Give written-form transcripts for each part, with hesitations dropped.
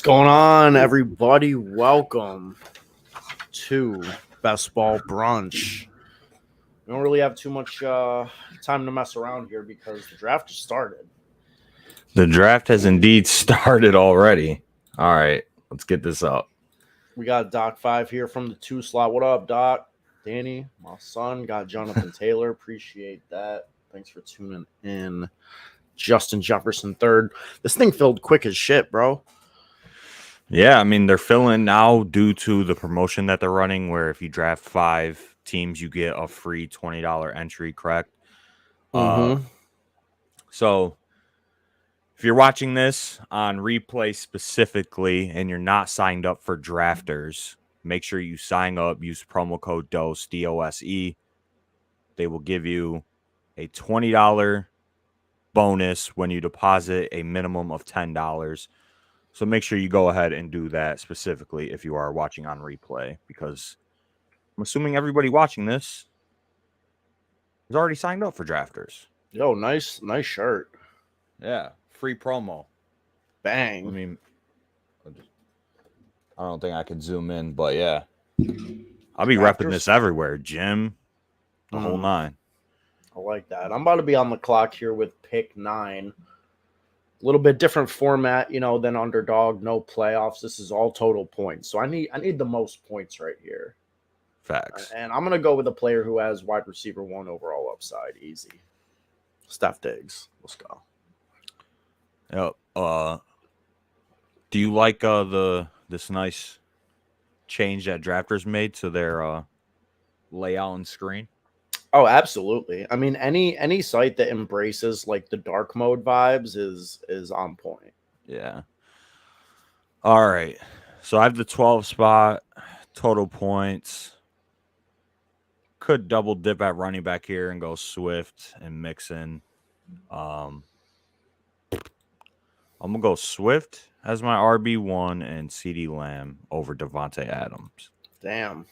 going on, everybody? Welcome to Best Ball Brunch. We don't really have too much time to mess around here because the draft just started. The draft has indeed started already. All right, let's get this up. We got Doc 5 here from the 2 slot. What up, Doc? Danny, my son, got Jonathan Taylor. Appreciate that. Thanks for tuning in. Justin Jefferson third. This thing filled quick as shit, bro. Yeah, I mean, they're filling now due to the promotion that they're running, where if you draft 5 teams, you get a free $20 entry, correct? So if you're watching this on replay specifically and you're not signed up for drafters, make sure you sign up, use promo code DOSE, DOSE. They will give you a $20 bonus when you deposit a minimum of $10. So make sure you go ahead and do that specifically if you are watching on replay, because I'm assuming everybody watching this is already signed up for drafters. Yo, nice shirt. Yeah, free promo. Bang. I mean, I don't think I can zoom in, but yeah. I'll be repping this everywhere. Gym, the whole nine. I like that. I'm about to be on the clock here with pick 9. A little bit different format, than underdog. No playoffs. This is all total points. So I need the most points right here. Facts. And I'm gonna go with a player who has wide receiver 1 overall upside. Easy. Steph Diggs. Let's go. Yep. Do you like this nice change that drafters made to their layout and screen? Oh, absolutely. I mean, any site that embraces like the dark mode vibes is on point. Yeah. All right. So I have the 12 spot, total points. Could double dip at running back here and go Swift and Mixon. I'm gonna go Swift as my RB1 and CeeDee Lamb over Devontae Adams. Damn.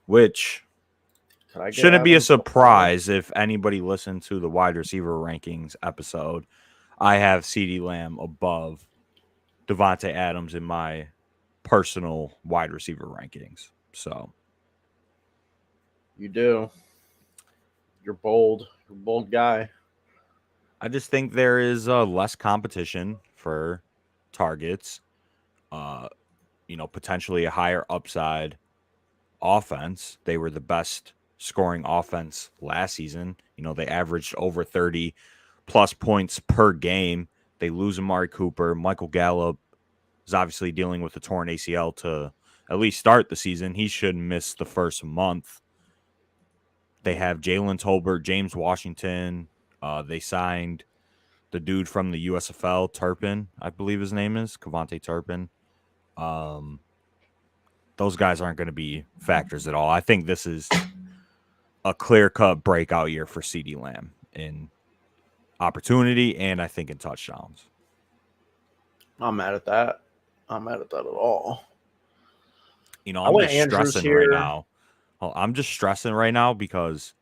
Which shouldn't be a surprise if anybody listened to the wide receiver rankings episode. I have CeeDee Lamb above Devontae Adams in my personal wide receiver rankings. So you do. You're bold. You're a bold guy. I just think there is less competition for targets. Potentially a higher upside offense. They were the best scoring offense last season. They averaged over 30 plus points per game. They lose Amari Cooper. Michael Gallup is obviously dealing with a torn ACL to at least start the season. He should miss the first month. They have Jalen Tolbert, James Washington. They signed the dude from the USFL, Turpin, I believe his name is, Kevontae Turpin. Those guys aren't going to be factors at all. I think this is a clear-cut breakout year for CeeDee Lamb in opportunity and I think in touchdowns. I'm mad at that. I'm mad at that at all. I'm just stressing right now. I'm just stressing right now because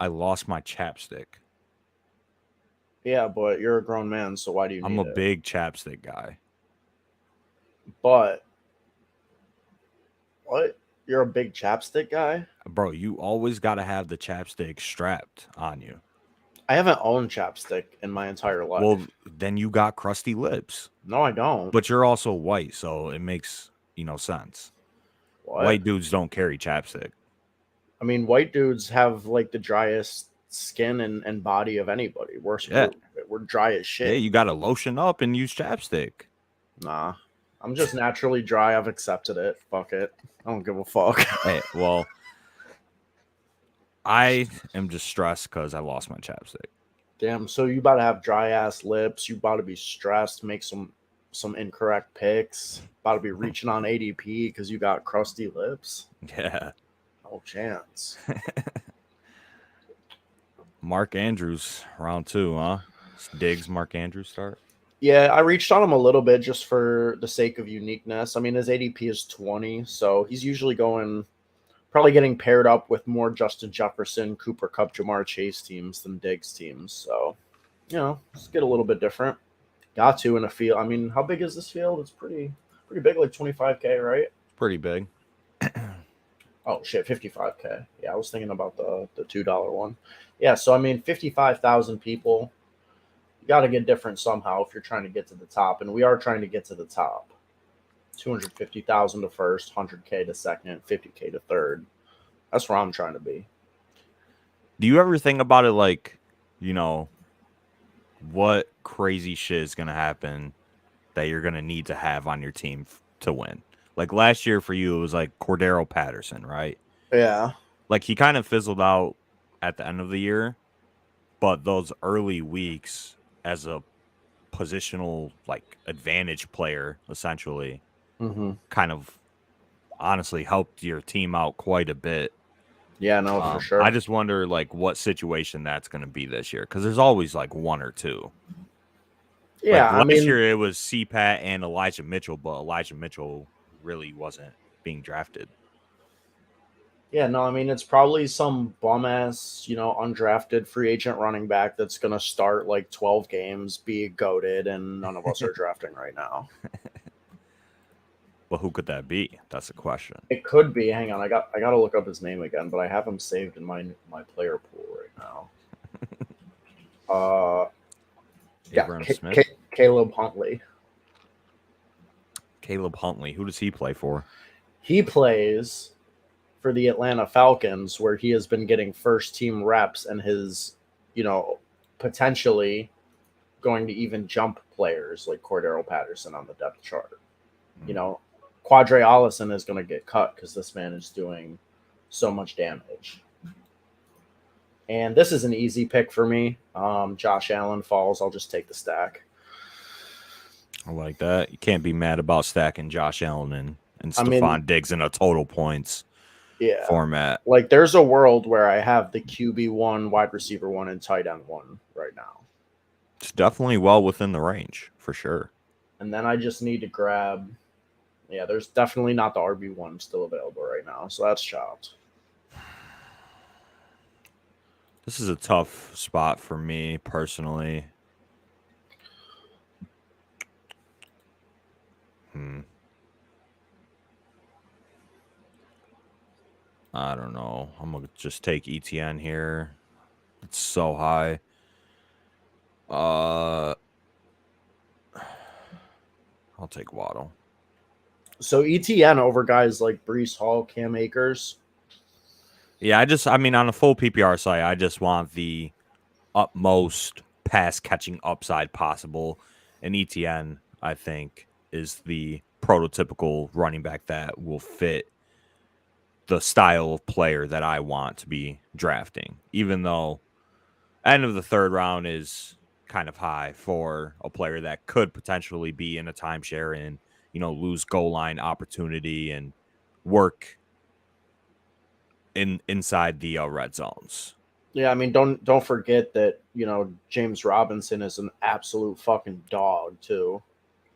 I lost my chapstick. Yeah, but you're a grown man, so why do you need it? I'm a big chapstick guy. But what? You're a big chapstick guy? Bro, you always got to have the chapstick strapped on you. I haven't owned chapstick in my entire life. Well, then you got crusty lips. No, I don't. But you're also white, so it makes, sense. What? White dudes don't carry chapstick. I mean, white dudes have like the driest skin and body of anybody. We're dry as shit. Yeah, you got to lotion up and use chapstick. Nah. I'm just naturally dry. I've accepted it. Fuck it. I don't give a fuck. Hey, well, I am just stressed because I lost my chapstick. Damn, so you about to have dry ass lips. You about to be stressed, make some incorrect picks. About to be reaching on ADP because you got crusty lips. Yeah. No chance. Mark Andrews, round 2, huh? Diggs, Mark Andrews start. Yeah, I reached on him a little bit just for the sake of uniqueness. I mean, his ADP is 20, so he's usually probably getting paired up with more Justin Jefferson, Cooper Kupp, Jamar Chase teams than Diggs teams. So, let's get a little bit different. Got to in a field. I mean, how big is this field? It's pretty pretty big, like 25K, right? Pretty big. Oh shit, 55K. Yeah, I was thinking about the $2 one. Yeah, so I mean, 55,000 people. You got to get different somehow if you're trying to get to the top, and we are trying to get to the top. 250,000 to first, 100K to second, 50K to third. That's where I'm trying to be. Do you ever think about it like, what crazy shit is going to happen that you're going to need to have on your team to win? Like last year for you, it was like Cordero Patterson, right? Yeah. Like he kind of fizzled out at the end of the year, but those early weeks as a positional like advantage player, essentially, Mm-hmm. kind of honestly helped your team out quite a bit. Yeah, no, for sure. I just wonder like what situation that's going to be this year because there's always like one or two. Yeah, Like I last mean, year it was CPAT and Elijah Mitchell, but Elijah Mitchell really wasn't being drafted. yeah, no, I mean, it's probably some bum ass, undrafted free agent running back that's gonna start like 12 games, be goaded, and none of us are drafting right now. But who could that be? That's the question. It could be. Hang on, I gotta look up his name again, but I have him saved in my player pool right now. Yeah, Abram Smith? Caleb Huntley. Caleb Huntley. Who does he play for? He plays for the Atlanta Falcons, where he has been getting first team reps and his, potentially going to even jump players like Cordero Patterson on the depth chart. Quadre Allison is going to get cut because this man is doing so much damage. And this is an easy pick for me. Josh Allen falls. I'll just take the stack. I like that. You can't be mad about stacking Josh Allen and I Stephon mean, Diggs in a total points yeah. format. Like, there's a world where I have the QB1, wide receiver 1, and tight end 1 right now. It's definitely well within the range, for sure. And then I just need to grab... Yeah, there's definitely not the RB1 still available right now, so that's chopped. This is a tough spot for me personally. I don't know. I'm going to just take ETN here. It's so high. I'll take Waddle. So ETN over guys like Breece Hall, Cam Akers. Yeah, on a full PPR site, I just want the utmost pass catching upside possible. And ETN, I think, is the prototypical running back that will fit the style of player that I want to be drafting, even though end of the third round is kind of high for a player that could potentially be in a timeshare and, lose goal line opportunity and work inside the red zones. Yeah, I mean, don't forget that, James Robinson is an absolute fucking dog too.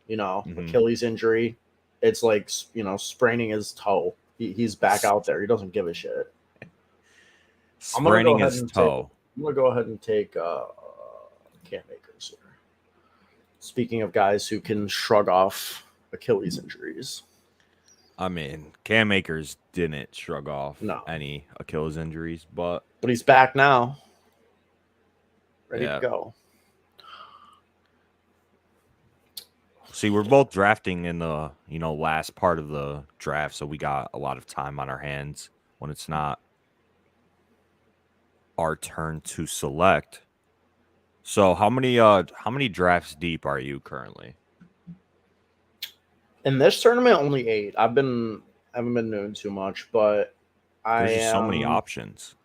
Achilles injury. It's like, spraining his toe. He's back out there. He doesn't give a shit. Spraining his toe. I'm going to go ahead and take Cam Akers here. Speaking of guys who can shrug off Achilles injuries. I mean, Cam Akers didn't shrug off any Achilles injuries, but he's back now. Ready to go. See, we're both drafting in the, last part of the draft, so we got a lot of time on our hands when it's not our turn to select. So how many drafts deep are you currently? In this tournament, only 8. I haven't been doing too much, but There's just so many options.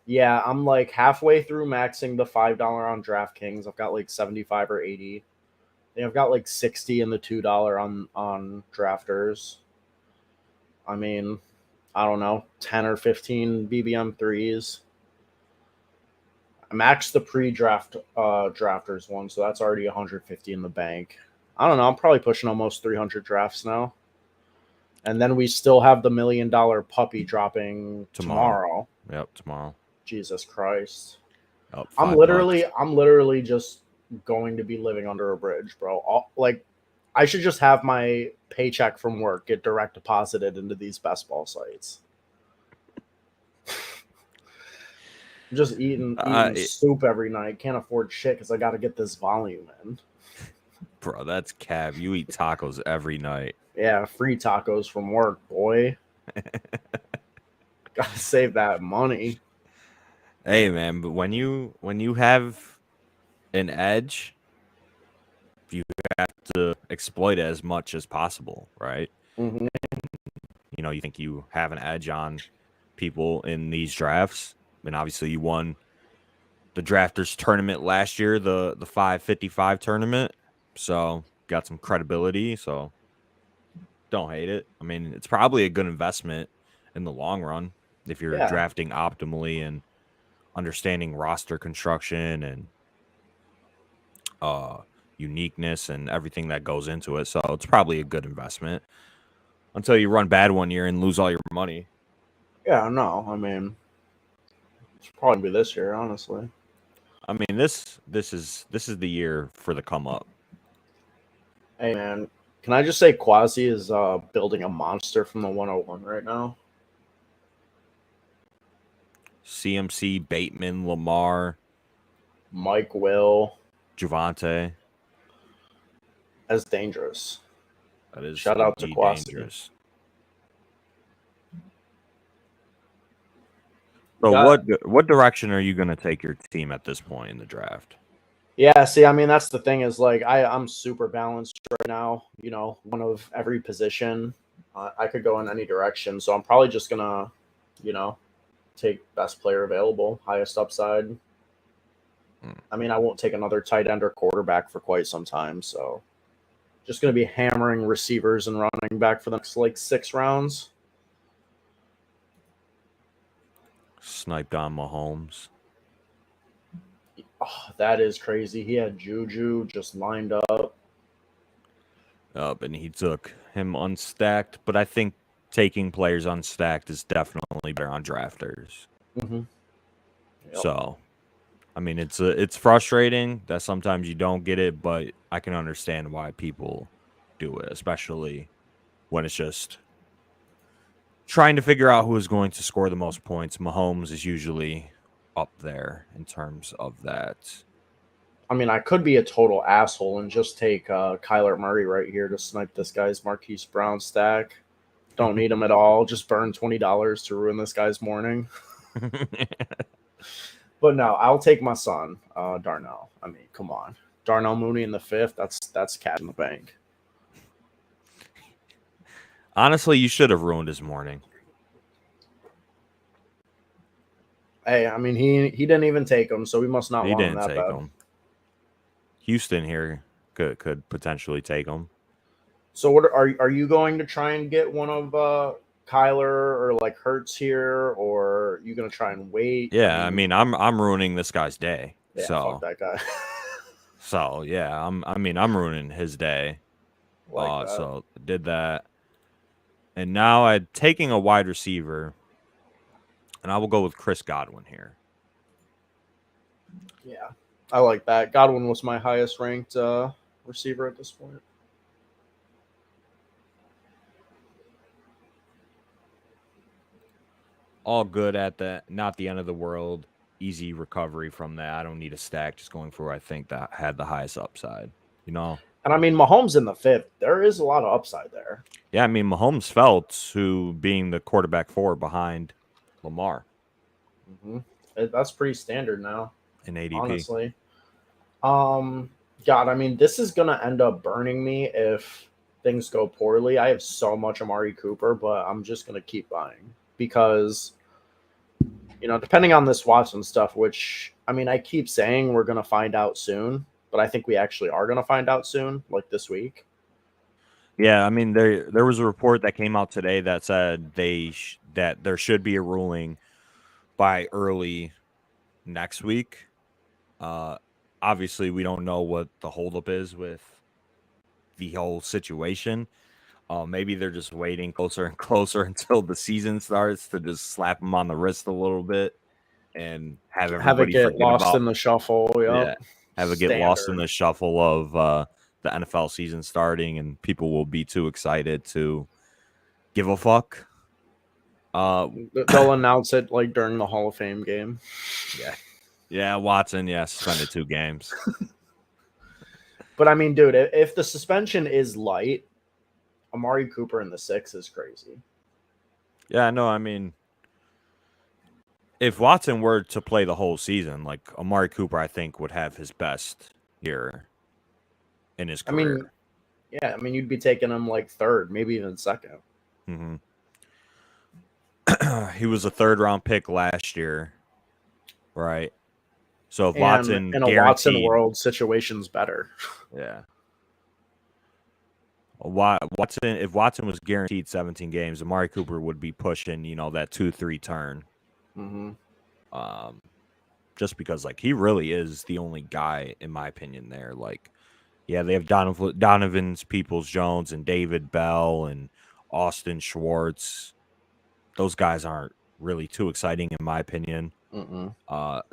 Yeah, I'm like halfway through maxing the $5 on DraftKings. I've got like 75 or 80. I've got like 60 in the $2 on Drafters. I mean, I don't know, 10 or 15 BBM threes. I maxed the pre-draft Drafters one, so that's already 150 in the bank. I don't know. I'm probably pushing almost 300 drafts now. And then we still have the $1 million puppy dropping tomorrow. Yep, tomorrow. Jesus Christ. Oh, I'm literally just going to be living under a bridge, bro. I should just have my paycheck from work get direct deposited into these best ball sites. I'm just eating soup every night. Can't afford shit because I got to get this volume in. Bro, that's cap. You eat tacos every night. Yeah, free tacos from work, boy. Gotta save that money. Hey man, but when you have an edge, you have to exploit it as much as possible, right? Mm-hmm. You know, you think you have an edge on people in these drafts. I mean, obviously you won the drafters tournament last year, the 555 tournament. So got some credibility. So don't hate it. I mean, it's probably a good investment in the long run if you're drafting optimally and understanding roster construction and uniqueness and everything that goes into it. So it's probably a good investment until you run bad one year and lose all your money. Yeah, no, I mean, it's probably be this year, honestly. I mean, this is the year for the come up. Hey man, can I just say Quasi is building a monster from the 101 right now? CMC, Bateman, Lamar, Mike Will, Javante. That's dangerous. That is shout out to Quasi. Dangerous. So what direction are you going to take your team at this point in the draft? Yeah, see, I mean, that's the thing is like I'm super balanced right now. You know, one of every position. I could go in any direction, so I'm probably just gonna, take best player available, highest upside. I mean, I won't take another tight end or quarterback for quite some time, so just gonna be hammering receivers and running back for the next 6 rounds. Sniped on Mahomes. Oh, that is crazy. He had Juju just lined up. And he took him unstacked. But I think taking players unstacked is definitely better on drafters. Mm-hmm. Yep. So, I mean, it's frustrating that sometimes you don't get it, but I can understand why people do it, especially when it's just trying to figure out who is going to score the most points. Mahomes is usually up there in terms of that. I mean, I could be a total asshole and just take Kyler Murray right here to snipe this guy's Marquise Brown stack. Don't need him at all. Just burn $20 to ruin this guy's morning. But no, I'll take my son, Darnell. I mean, come on. Darnell Mooney in the 5th, that's cash in the bank. Honestly, you should have ruined his morning. Hey, I mean, he didn't even take him, so we must not want him that bad. Him. Houston here could potentially take him. So what are you going to try and get one of Kyler or like Hurts here, or are you going to try and wait? Yeah, I mean I'm ruining this guy's day. Yeah, so fuck that guy. So yeah, I'm ruining his day. So did that, and now I'm taking a wide receiver, and I will go with Chris Godwin here. Yeah, I like that. Godwin was my highest ranked receiver at this point. All good at that. Not the end of the world. Easy recovery from that. I don't need a stack. Just going for who I think that had the highest upside. And I mean, Mahomes in the 5th, there is a lot of upside there. Yeah, I mean, Mahomes felt who being the quarterback 4 behind Lamar. Mm-hmm. That's pretty standard now. In ADP. Honestly. God, I mean, this is going to end up burning me if things go poorly. I have so much Amari Cooper, but I'm just going to keep buying because, depending on this Watson stuff, which, I mean, I keep saying we're going to find out soon, but I think we actually are going to find out soon, like this week. Yeah, I mean, there was a report that came out today that said that there should be a ruling by early next week. Obviously, we don't know what the holdup is with the whole situation. Maybe they're just waiting closer and closer until the season starts to just slap them on the wrist a little bit and have it get lost in the shuffle. Yep. Yeah, have it get lost in the shuffle of the NFL season starting and people will be too excited to give a fuck. They'll announce it like during the Hall of Fame game. Yeah, Watson, suspended 2 games. But I mean, dude, if the suspension is light, Amari Cooper in the 6 is crazy. Yeah, no, I mean, if Watson were to play the whole season, like Amari Cooper, I think would have his best year in his career. I mean, you'd be taking him like 3rd, maybe even 2nd. Mm-hmm. He was a 3rd-round pick last year, right? So if Watson in a guaranteed, Watson world, situation's better. yeah. Watson, if Watson was guaranteed 17 games, Amari Cooper would be pushing, that 2-3 turn. Mm-hmm. Just because, like, he really is the only guy, in my opinion, there. Like, yeah, they have Donovan's Peoples-Jones and David Bell and Austin Schwartz. Those guys aren't really too exciting, in my opinion.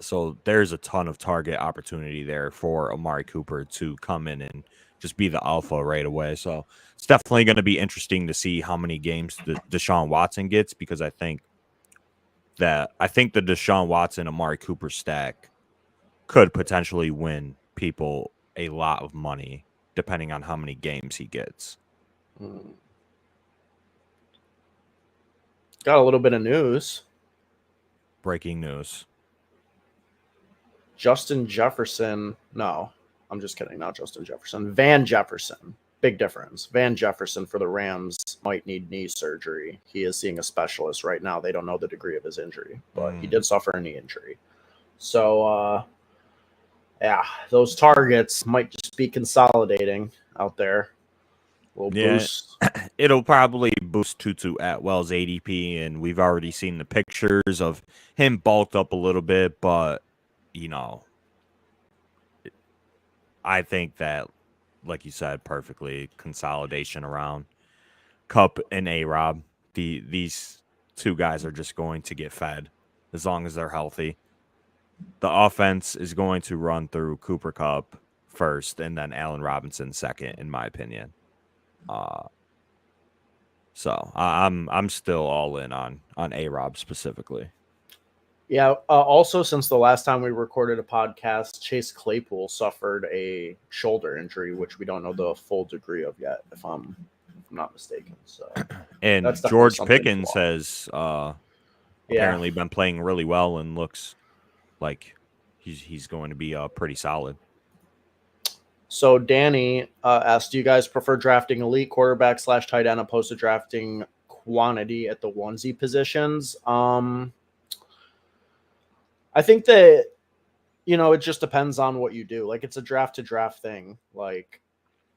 So there's a ton of target opportunity there for Amari Cooper to come in and just be the alpha right away. So it's definitely going to be interesting to see how many games Deshaun Watson gets, because I think the Deshaun Watson Amari Cooper stack could potentially win people a lot of money depending on how many games he gets. Got a little bit of news. Breaking news. Justin Jefferson. No, I'm just kidding. Not Justin Jefferson. Van Jefferson. Big difference. Van Jefferson for the Rams might need knee surgery. He is seeing a specialist right now. They don't know the degree of his injury, but he did suffer a knee injury. So, those targets might just be consolidating out there. Boost. It'll probably boost Tutu Atwell's ADP, and we've already seen the pictures of him bulked up a little bit, but I think that, like you said perfectly, consolidation around Kupp and A-Rob. These 2 guys are just going to get fed as long as they're healthy. The offense is going to run through Cooper Kupp first and then Allen Robinson second, in my opinion. So I'm still all in on A-Rob specifically. Yeah. Also, since the last time we recorded a podcast, Chase Claypool suffered a shoulder injury, which we don't know the full degree of yet, if I'm not mistaken. So, and George Pickens has apparently been playing really well and looks like he's going to be pretty solid. So Danny asked, do you guys prefer drafting elite quarterback / tight end opposed to drafting quantity at the onesie positions? I think that, it just depends on what you do. Like, it's a draft to draft thing. Like,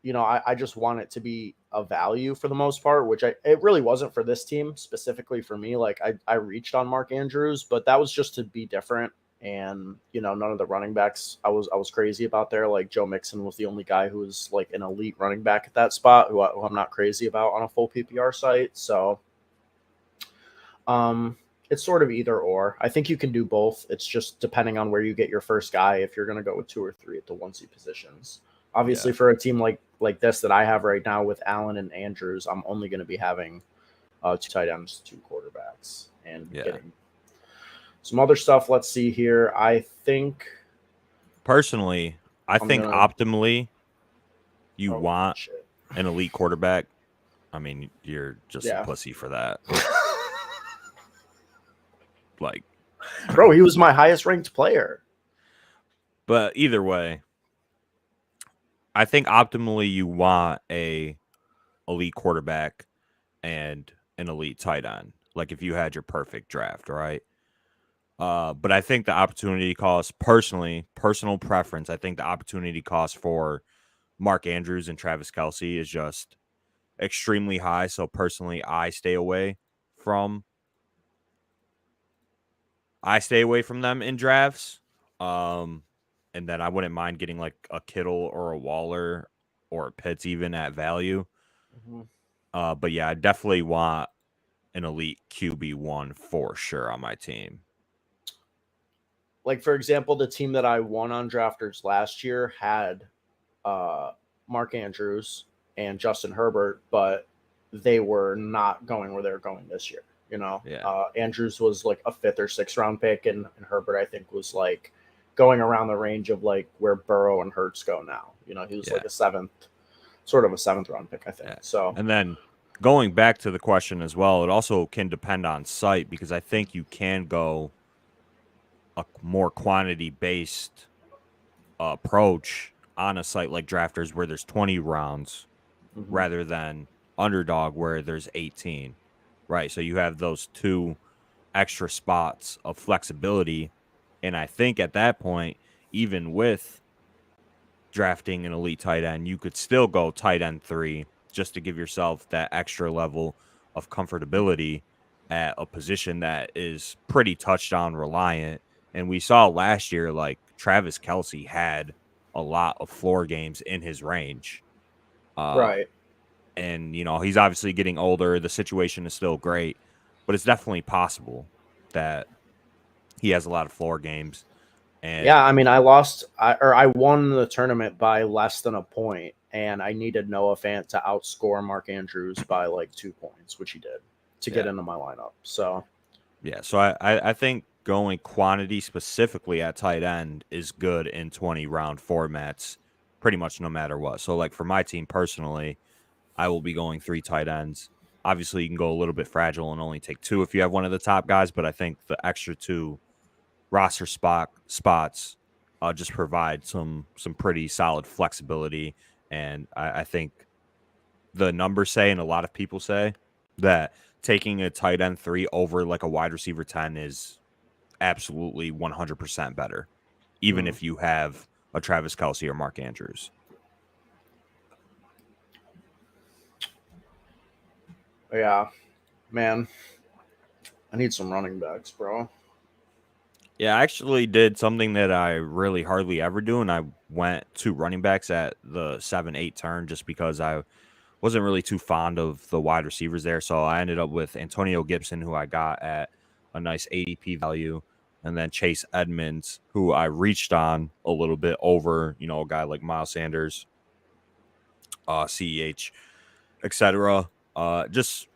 I just want it to be a value for the most part, which it really wasn't for this team, specifically for me. Like, I reached on Mark Andrews, but that was just to be different. And, none of the running backs I was crazy about there. Like, Joe Mixon was the only guy who was like an elite running back at that spot, who I'm not crazy about on a full PPR site. So, it's sort of either or. I think you can do both. It's just depending on where you get your first guy, if you're going to go with 2 or 3 at the onesie positions. Obviously, for a team like this that I have right now with Allen and Andrews, I'm only going to be having 2 tight ends, 2 quarterbacks, and getting some other stuff. Let's see here. I think personally, optimally, you want an elite quarterback. I mean, you're just a pussy for that. Like, bro, he was my highest ranked player. But either way, I think optimally you want a elite quarterback and an elite tight end. Like, if you had your perfect draft, right? But I think the opportunity cost, personal preference, I think the opportunity cost for Mark Andrews and Travis Kelce is just extremely high. So personally, I stay away from them in drafts. And then I wouldn't mind getting like a Kittle or a Waller or a Pitts even at value. But yeah, I definitely want an elite QB1 for sure on my team. Like, for example, the team that I won on drafters last year had Mark Andrews and Justin Herbert, but they were not going where they're going this year. Yeah. Andrews was like a 5th or 6th round pick, and Herbert, I think, was like going around the range of like where Burrow and Hurts go now. He was like a 7th, sort of a 7th round pick, I think. Yeah. So, and then going back to the question as well, it also can depend on site, because I think you can go a more quantity based approach on a site like Drafters where there's 20 rounds rather than Underdog where there's 18, right? So you have those 2 extra spots of flexibility. And I think at that point, even with drafting an elite tight end, you could still go tight end 3 just to give yourself that extra level of comfortability at a position that is pretty touchdown reliant. And we saw last year, like Travis Kelce had a lot of floor games in his range. right. And, he's obviously getting older. The situation is still great, but it's definitely possible that he has a lot of floor games. And Yeah, I mean, I won the tournament by less than a point, and I needed Noah Fant to outscore Mark Andrews by like 2 points, which he did, to get into my lineup. So, yeah, so I think going quantity specifically at tight end is good in 20 round formats, pretty much no matter what. So, like for my team personally, I will be going 3 tight ends. Obviously, you can go a little bit fragile and only take 2 if you have one of the top guys, but I think the extra 2 roster spots just provide some pretty solid flexibility. And I think the numbers say, and a lot of people say, that taking a tight end 3 over like a wide receiver 10 is absolutely 100% better, even if you have a Travis Kelce or Mark Andrews. yeah, man, I need some running backs, bro. Yeah, I actually did something that I really hardly ever do, and I went 2 running backs at the 7-8 turn just because I wasn't really too fond of the wide receivers there. So I ended up with Antonio Gibson, who I got at a nice ADP value, and then Chase Edmonds, who I reached on a little bit over, a guy like Miles Sanders, CEH, etc. Just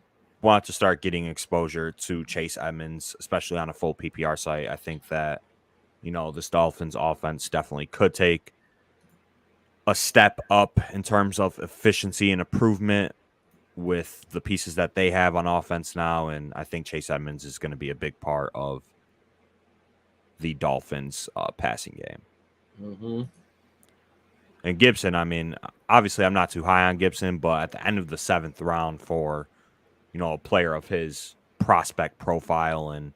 want to start getting exposure to Chase Edmonds, especially on a full PPR site. I think that, this Dolphins offense definitely could take a step up in terms of efficiency and improvement with the pieces that they have on offense now. And I think Chase Edmonds is going to be a big part of the Dolphins passing game. And Gibson, I mean, obviously I'm not too high on Gibson, but at the end of the 7th round for, a player of his prospect profile and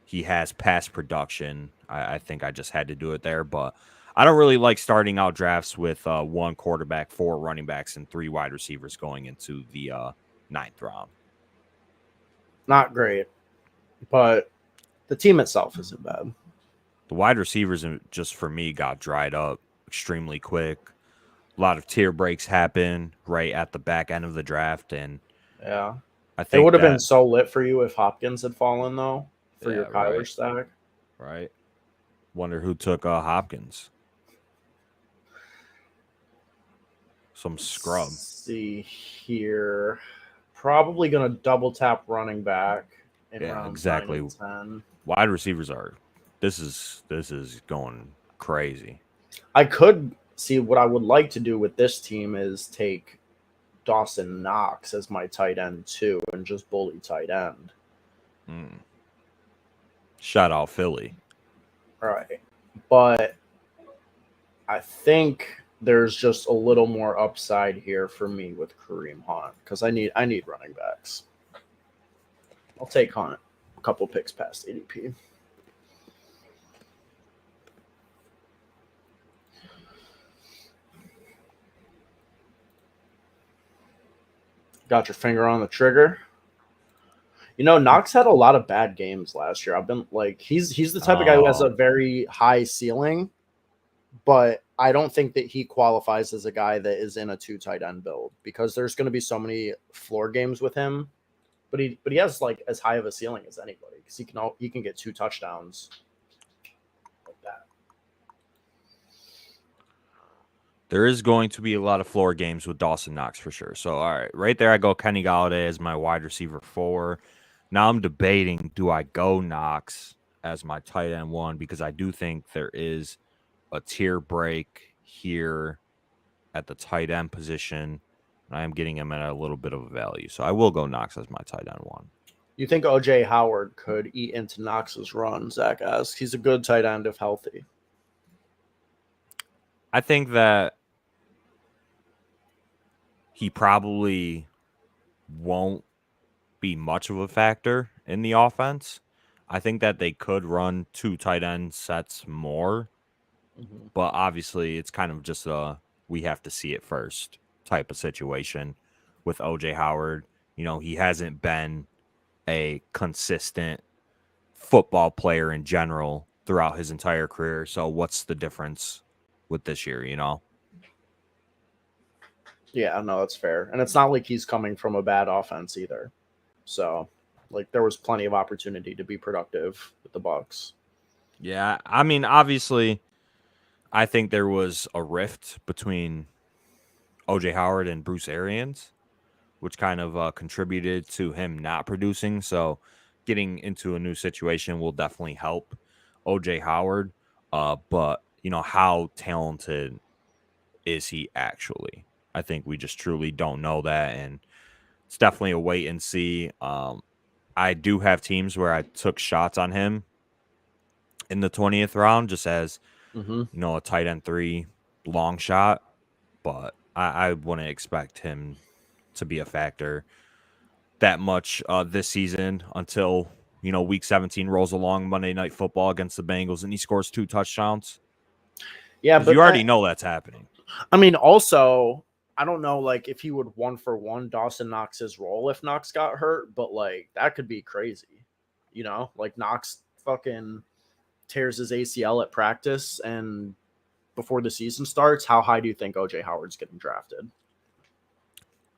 he has past production, I think I just had to do it there. But I don't really like starting out drafts with 1 quarterback, 4 running backs, and 3 wide receivers going into the 9th round. Not great, but the team itself isn't bad. The wide receivers, just for me, got dried up extremely quick. A lot of tier breaks happen right at the back end of the draft, and Yeah, I it think would have been that, so lit for you if Hopkins had fallen though for your Kyler stack. Right. Wonder who took Hopkins. Some scrub. Let's see here. Probably gonna double tap running back in rounds 9 and 10. Wide receivers this is going crazy. I could see what I would like to do with this team is take Dawson Knox as my tight end too, and just bully tight end. Shout out Philly. Right, but I think there's just a little more upside here for me with Kareem Hunt because I need running backs. I'll take Hunt a couple picks past ADP. Got your finger on the trigger. Knox had a lot of bad games last year. I've been like, he's the type of guy who has a very high ceiling, but I don't think that he qualifies as a guy that is in a 2 tight end build because there's going to be so many floor games with him. But he has like as high of a ceiling as anybody because he can get 2 touchdowns like that. There is going to be a lot of floor games with Dawson Knox for sure. So, all right, right there I go Kenny Galladay as my wide receiver 4. Now I'm debating, do I go Knox as my tight end 1? Because I do think there is a tier break here at the tight end position. And I am getting him at a little bit of a value. So I will go Knox as my tight end 1. You think OJ Howard could eat into Knox's run, Zach asks. He's a good tight end if healthy. I think that he probably won't be much of a factor in the offense. I think that they could run 2 tight end sets more, but obviously it's kind of just a we have to see it first type of situation with OJ Howard. You know, he hasn't been a consistent football player in general throughout his entire career. So what's the difference with this year, you know? Yeah, no, that's fair. And it's not like he's coming from a bad offense either. So, like, there was plenty of opportunity to be productive with the Bucks. Yeah, I mean, obviously, I think there was a rift between OJ Howard and Bruce Arians, which kind of contributed to him not producing. So, getting into a new situation will definitely help OJ Howard. But you know, how talented is he actually? I think we just truly don't know that, and it's definitely a wait and see. I do have teams where I took shots on him in the 20th round, just as Mm-hmm. you know, a tight end 3 long shot, but I wouldn't expect him to be a factor that much this season until, you know, week 17 rolls along Monday Night Football against the Bengals and he scores 2 touchdowns. Yeah, Because but you already know that's happening. I mean, also, I don't know, like, if he would 1-for-1 Dawson Knox's role if Knox got hurt, but, like, that could be crazy. You know? Like, Knox fucking tears his ACL at practice, and before the season starts, how high do you think OJ Howard's getting drafted?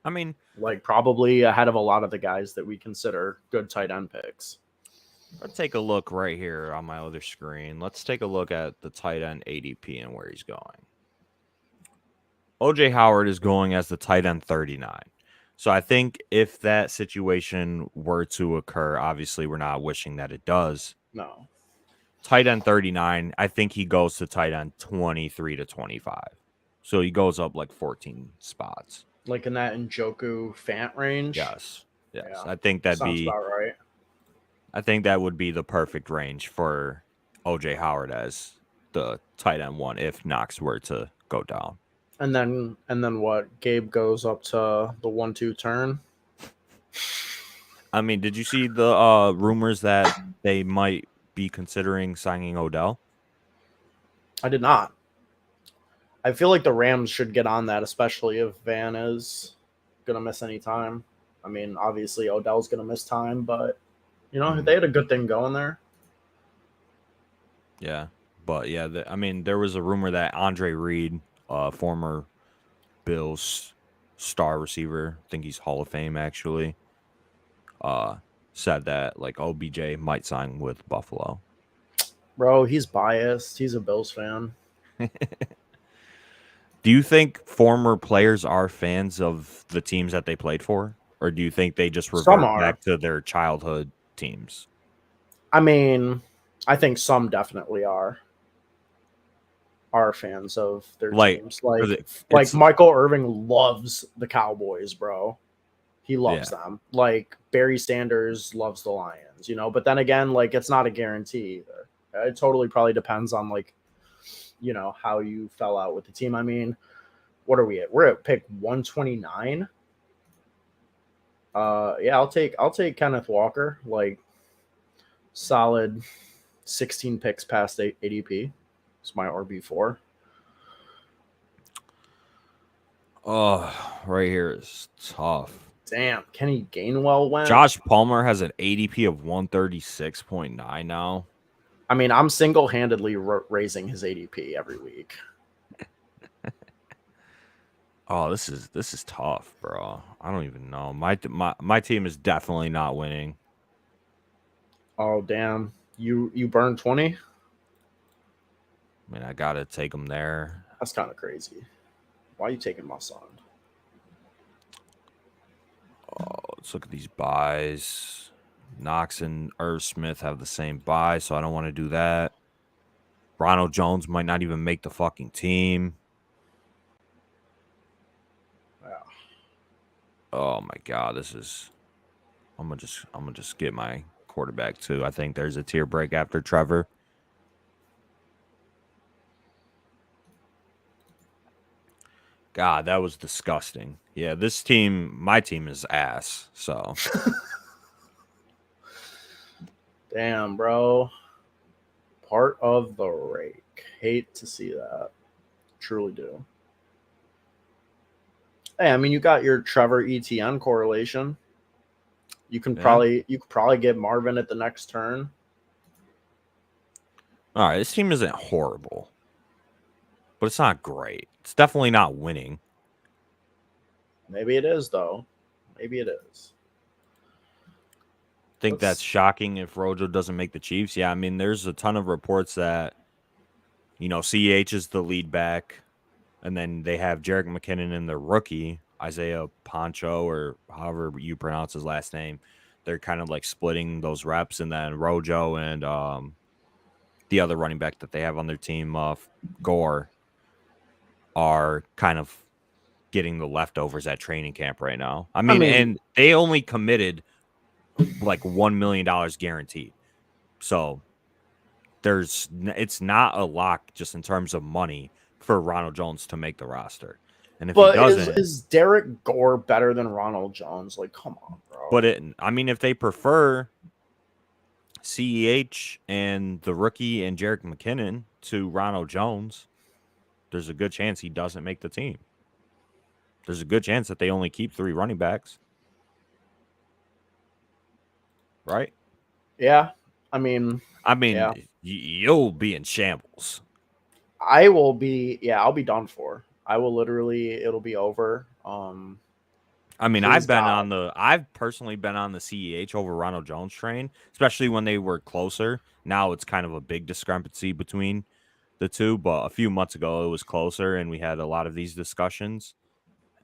I mean, Like, probably ahead of a lot of the guys that we consider good tight end picks. let's take a look right here on my other screen. Let's take a look at the tight end ADP and where he's going. OJ Howard is going as the tight end 39. So I think if that situation were to occur, obviously we're not wishing that it does. No. Tight end 39, I think he goes to tight end 23 to 25. So he goes up like 14 spots. Like in that Njoku Fant range? Yes. Yes. Yeah. I think that'd Sounds be about right. I think that would be the perfect range for OJ Howard as the tight end 1 if Knox were to go down. And then what? Gabe goes up to the 1-2 turn. I mean, did you see the rumors that they might be considering signing Odell? I did not. I feel like the Rams should get on that, especially if Van is gonna miss any time. I mean, obviously Odell's gonna miss time, but you know, they had a good thing going there. Yeah. But yeah, I mean, there was a rumor that Andre Reed, former Bills star receiver, I think he's Hall of Fame actually, said that like OBJ might sign with Buffalo. Bro, he's biased. He's a Bills fan. Do you think former players are fans of the teams that they played for? Or do you think they just Some revert are. back to their childhood teams? I mean, I think some definitely are fans of their teams. Like Michael Irving loves the Cowboys, bro. He loves them. Like Barry Sanders loves the Lions, you know. But then again, like it's not a guarantee either. It totally probably depends on like, you know, how you fell out with the team. I mean, what are we at? We're at pick 129. Yeah, I'll take Kenneth Walker. Like solid 16 picks past ADP. It's my RB4. Oh, right here is tough. Damn, Kenny Gainwell went. Josh Palmer has an ADP of 136.9 now. I mean, I'm single-handedly raising his ADP every week. Oh, this is tough, bro. I don't even know. My team is definitely not winning. Oh, damn. You burned 20? I mean, I got to take him there. That's kind of crazy. Why are you taking my son? Let's look at these buys. Knox and Irv Smith have the same buy, so I don't want to do that. Ronald Jones might not even make the fucking team. Yeah. Oh my god, I'm gonna just get my quarterback too. I think there's a tier break after Trevor. God, that was disgusting. Yeah, my team is ass. So Damn, bro. Part of the rake. Hate to see that. Truly do. Hey, I mean, you got your Trevor ETN correlation. You could probably get Marvin at the next turn. All right, this team isn't horrible, but it's not great. It's definitely not winning. Maybe it is, though. Maybe it is. Think that's shocking if Rojo doesn't make the Chiefs. Yeah, I mean, there's a ton of reports that, CEH is the lead back, and then they have Jerick McKinnon and the rookie, Isaiah Poncho, or however you pronounce his last name. They're kind of like splitting those reps, and then Rojo and the other running back that they have on their team, Gore, are kind of getting the leftovers at training camp right now. I mean, and they only committed like $1 million guaranteed. So it's not a lock just in terms of money for Ronald Jones to make the roster. And if he doesn't, is Derek Gore better than Ronald Jones? Like, come on, bro. But if they prefer CEH and the rookie and Jerick McKinnon to Ronald Jones, there's a good chance he doesn't make the team. There's a good chance that they only keep 3 running backs. Right? Yeah. I mean, yeah. You'll be in shambles. I'll be done for. I will literally, it'll be over. I've personally been on the CEH over Ronald Jones train, especially when they were closer. Now it's kind of a big discrepancy between the two, but a few months ago it was closer, and we had a lot of these discussions.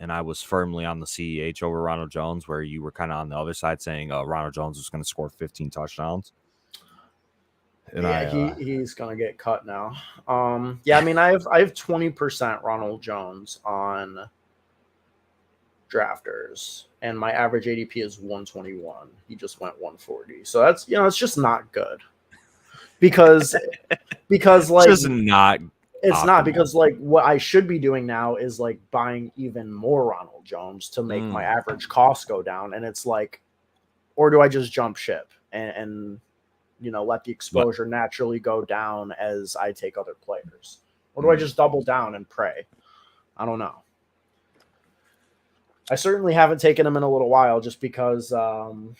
And I was firmly on the CEH over Ronald Jones, where you were kind of on the other side saying Ronald Jones was going to score 15 touchdowns. And he's going to get cut now. I mean, I have 20% Ronald Jones on drafters, and my average ADP is 121. He just went 140. So that's, it's just not good. Because like, it's just not. It's optimal. not, because like what I should be doing now is like buying even more Ronald Jones to make my average cost go down. And it's like, or do I just jump ship and let the exposure naturally go down as I take other players? Or do I just double down and pray? I don't know. I certainly haven't taken him in a little while just because, I'm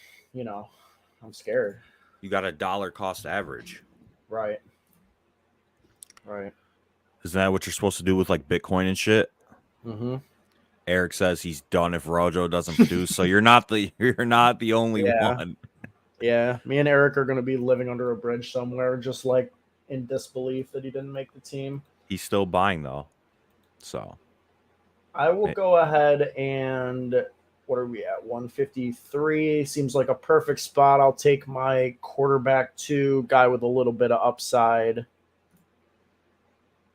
scared. You got a dollar cost average. Right. Isn't that what you're supposed to do with like Bitcoin and shit? Mm-hmm. Eric says he's done if Rojo doesn't produce, so you're not the only one. Yeah, me and Eric are going to be living under a bridge somewhere, just like in disbelief that he didn't make the team. He's still buying though, so I will go ahead and what are we at? 153 seems like a perfect spot. I'll take my quarterback 2, guy with a little bit of upside.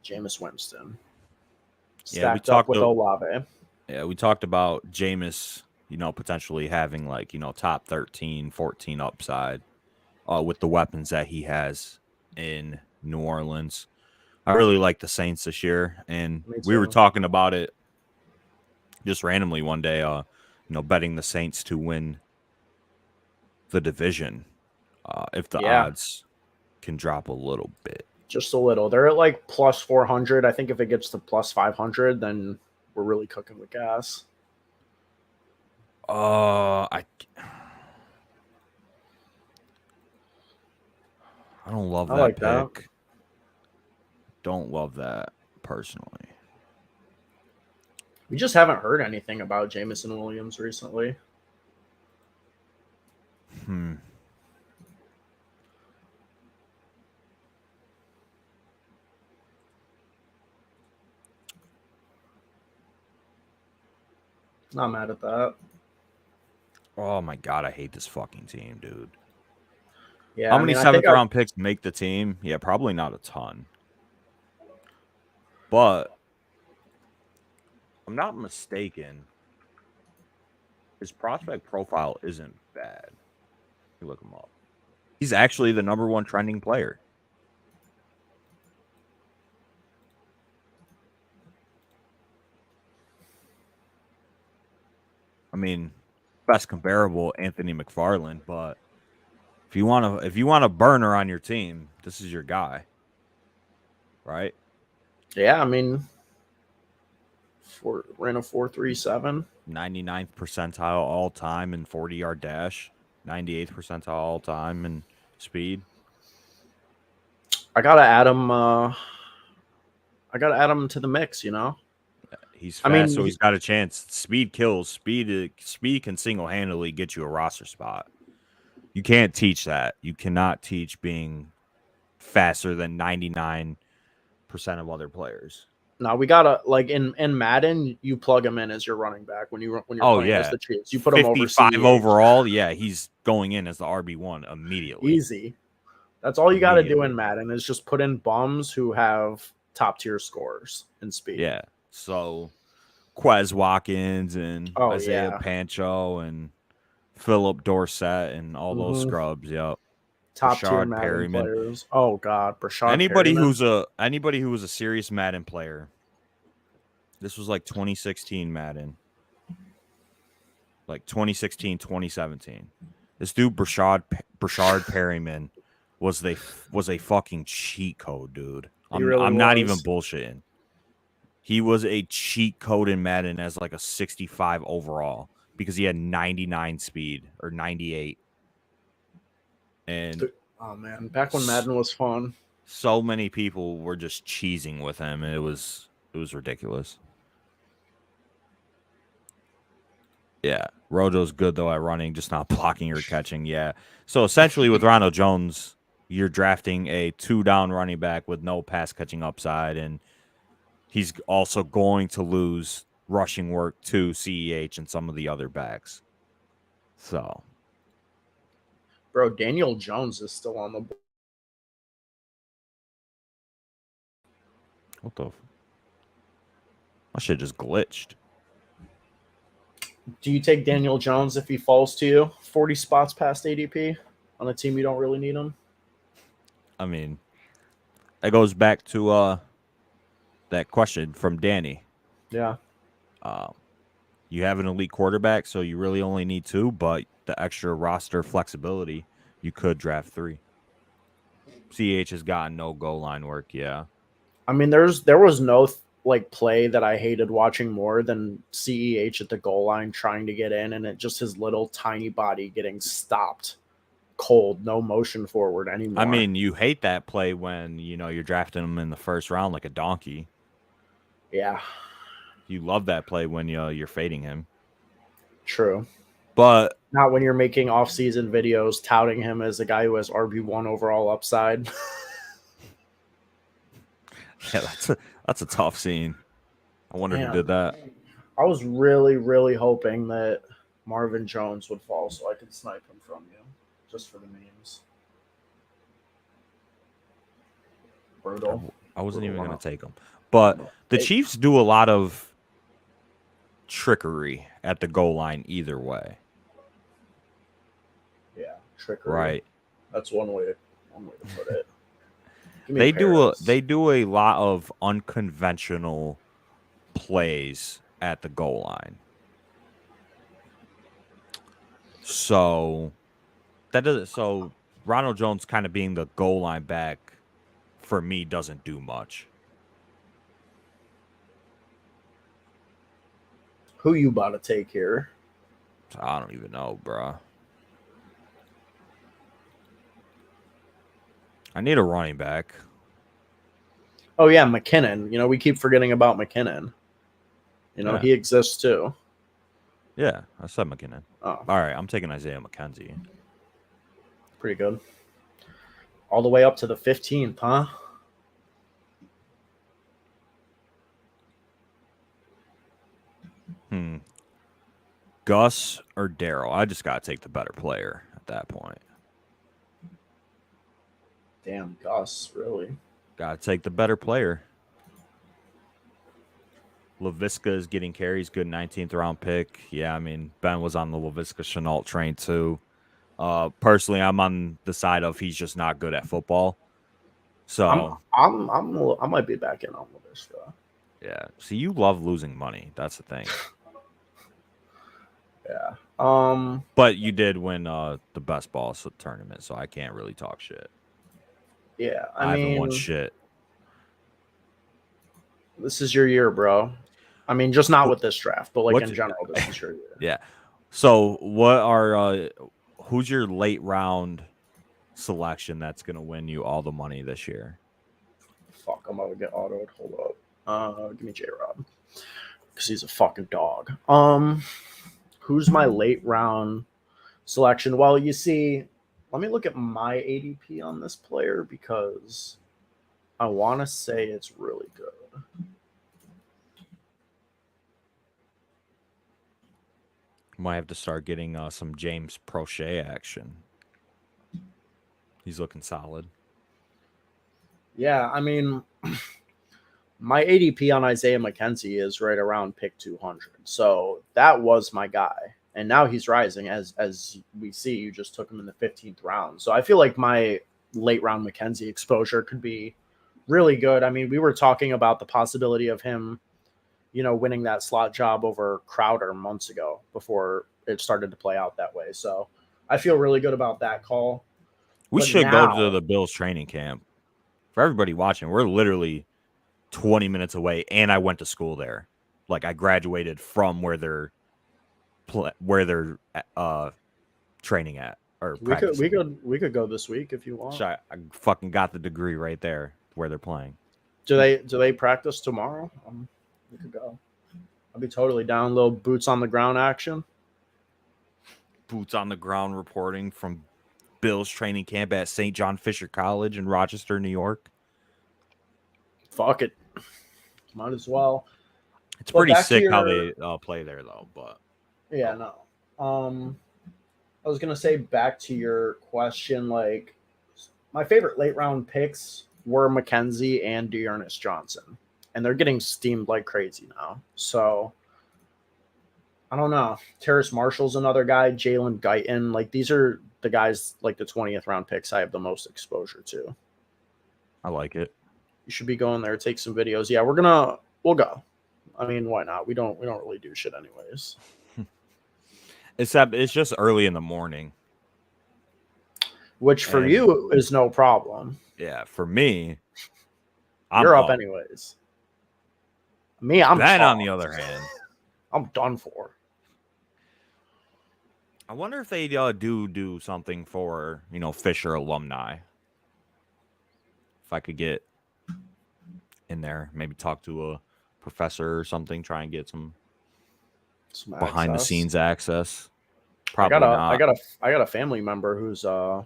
Jameis Winston. Stacked up with Olave. Yeah, we talked about Jameis, potentially having like, top 13, 14 upside with the weapons that he has in New Orleans. I really like the Saints this year, and we were talking about it just randomly one day, betting the Saints to win the division if the odds can drop a little bit. Just a little. They're at like plus 400. I think if it gets to plus 500, then we're really cooking with gas. I don't love that pick. That. Don't love that personally. We just haven't heard anything about Jameson Williams recently. Not mad at that. Oh my god, I hate this fucking team, dude. Yeah, How I many mean, I think seventh round picks make the team? Yeah, probably not a ton. But I'm not mistaken. His prospect profile isn't bad. You look him up. He's actually the number one trending player. I mean, best comparable, Anthony McFarland, but if you want a burner on your team, this is your guy. Right? yeah, I mean, ran a 4.37. 99th percentile all time in 40-yard dash, 98th percentile all time in speed. I gotta add him. I gotta add him to the mix. You know. He's I fast, mean, so he's got a chance. Speed kills. Speed can single-handedly get you a roster spot. You can't teach that. You cannot teach being faster than 99% of other players. no, we gotta like in Madden, you plug him in as your running back when you're Oh playing as yeah, the Chiefs. You put him over 55 CEH. overall. Yeah, he's going in as the RB1 immediately. Easy. That's all you got to do in Madden is just put in bums who have top tier scores and speed. Yeah. So Quez Watkins and Isaiah Pancho and Philip Dorsett and all those scrubs. Yep. Top tier Brashard Madden Perryman. players. Oh God, Brashard Anybody Perryman. who was a serious Madden player. This was like 2016 Madden. Like 2016, 2017. This dude Brashard Perryman was a fucking cheat code, dude. I'm not even bullshitting. He was a cheat code in Madden as like a 65 overall because he had 99 speed or 98. And oh man, back when Madden was fun. So many people were just cheesing with him, and it was ridiculous. Yeah, Rojo's good though at running, just not blocking or catching. Yeah. So essentially, with Ronald Jones, you're drafting a 2-down running back with no pass catching upside, and he's also going to lose rushing work to CEH and some of the other backs. So, bro, Daniel Jones is still on the board. What the? My shit just glitched. Do you take Daniel Jones if he falls to you 40 spots past ADP on a team you don't really need him? I mean, that goes back to that question from Danny. Yeah. You have an elite quarterback, so you really only need 2, but the extra roster flexibility, you could draft 3. CH has gotten no goal line work, yeah. I mean, there was no play that I hated watching more than CEH at the goal line trying to get in, and it just his little tiny body getting stopped cold, no motion forward anymore. I mean, you hate that play when you're drafting him in the first round like a donkey. Yeah. You love that play when you're fading him. True. But not when you're making off-season videos touting him as a guy who has RB1 overall upside. Yeah, that's a tough scene. I wonder who did that. I was really, really hoping that Marvin Jones would fall so I could snipe him from you, just for the memes. Brutal. I wasn't even going to take him. But the Chiefs do a lot of trickery at the goal line either way. Yeah, trickery. Right. That's one way to put it. They do a lot of unconventional plays at the goal line. So Ronald Jones kind of being the goal line back for me doesn't do much. Who you about to take here? I don't even know, bro. I need a running back. Oh, yeah, McKinnon. We keep forgetting about McKinnon. He exists too. Yeah, I said McKinnon. Oh. All right, I'm taking Isaiah McKenzie. Pretty good. All the way up to the 15th, huh? Gus or Daryl? I just got to take the better player at that point. Damn, Gus, really? Got to take the better player. LaVisca is getting carries, good 19th round pick. Yeah, I mean, Ben was on the LaVisca Chenault train too. Personally, I'm on the side of he's just not good at football. So I might be back in on LaVisca. Yeah. See, you love losing money. That's the thing. Yeah. But you did win the best ball tournament, so I can't really talk shit. Yeah, I haven't won shit. This is your year, bro. I mean, just not with this draft, but like in general, this is your year. Yeah. So, what are who's your late round selection that's gonna win you all the money this year? Fuck, I'm about to get autoed. Hold up. Give me J-Rob. Because he's a fucking dog. Who's my late round selection? Well, you see, let me look at my ADP on this player because I want to say it's really good. Might have to start getting some James Prochet action. He's looking solid. Yeah, I mean, my ADP on Isaiah McKenzie is right around pick 200. So that was my guy. And now he's rising. As we see, you just took him in the 15th round. So I feel like my late round McKenzie exposure could be really good. I mean, we were talking about the possibility of him, winning that slot job over Crowder months ago before it started to play out that way. So I feel really good about that call. We should go to the Bills training camp. For everybody watching, we're literally 20 minutes away, and I went to school there. Like I graduated from where they're training at or practicing. We could go this week if you want. I fucking got the degree right there where they're playing. Do they practice tomorrow? We could go. I'll be totally down. Little boots on the ground action. Boots on the ground reporting from Bills training camp at St. John Fisher College in Rochester, New York. Fuck it. Might as well. It's pretty sick how they play there, though. But yeah, no. I was gonna say back to your question. Like, my favorite late round picks were McKenzie and Dearness Johnson, and they're getting steamed like crazy now. So I don't know. Terrace Marshall's another guy. Jalen Guyton. Like, these are the guys, like the 20th round picks I have the most exposure to. I like it. You should be going there, take some videos. Yeah, we'll go. I mean, why not? We don't really do shit anyways. Except it's just early in the morning. Which for you is no problem. Yeah, for me, you're up anyways. Me, I'm Ben, on the other hand, I'm done for. I wonder if they do something for, Fisher alumni. If I could get in there, maybe talk to a professor or something, try and get some behind the scenes access. Probably not. I got a family member who's a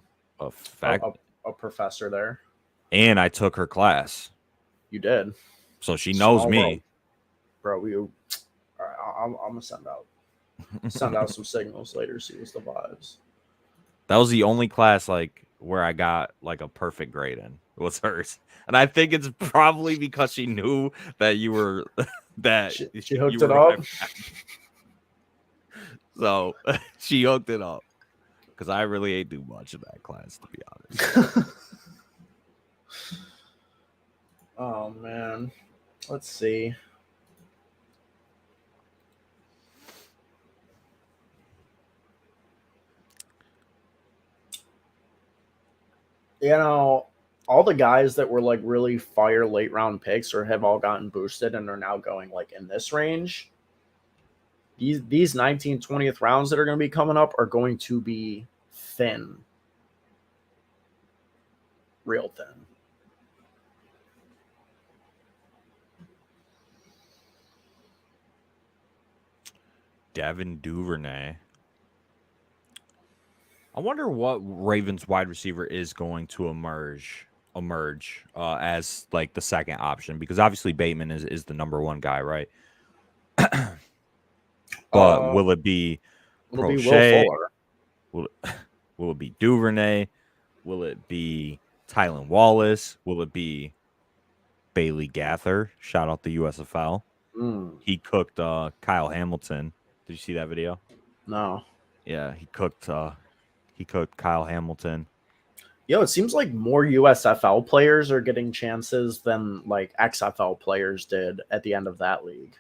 professor there. And I took her class. You did. So she knows me. Bro, I'm gonna send out some signals later, see what's the vibes. That was the only class where I got a perfect grade in. It was hers. And I think it's probably because she knew that you were that she hooked it up. So she hooked it up. Because I really ain't do much in that class, to be honest. Oh man. Let's see. All the guys that were really fire late round picks or have all gotten boosted and are now going in this range. These 19th, 20th rounds that are going to be coming up are going to be thin. Real thin. Devin Duvernay. I wonder what Ravens wide receiver is going to emerge as the second option, because obviously Bateman is the number one guy, right? But will it be It'll be Will Prochet? Fuller. Will it be Duvernay? Will it be Tylan Wallace? Will it be Bailey Gather? Shout out the USFL. He cooked Kyle Hamilton. Did you see that video? No. Yeah, he cooked Kyle Hamilton. Yo, it seems like more USFL players are getting chances than like XFL players did at the end of that league.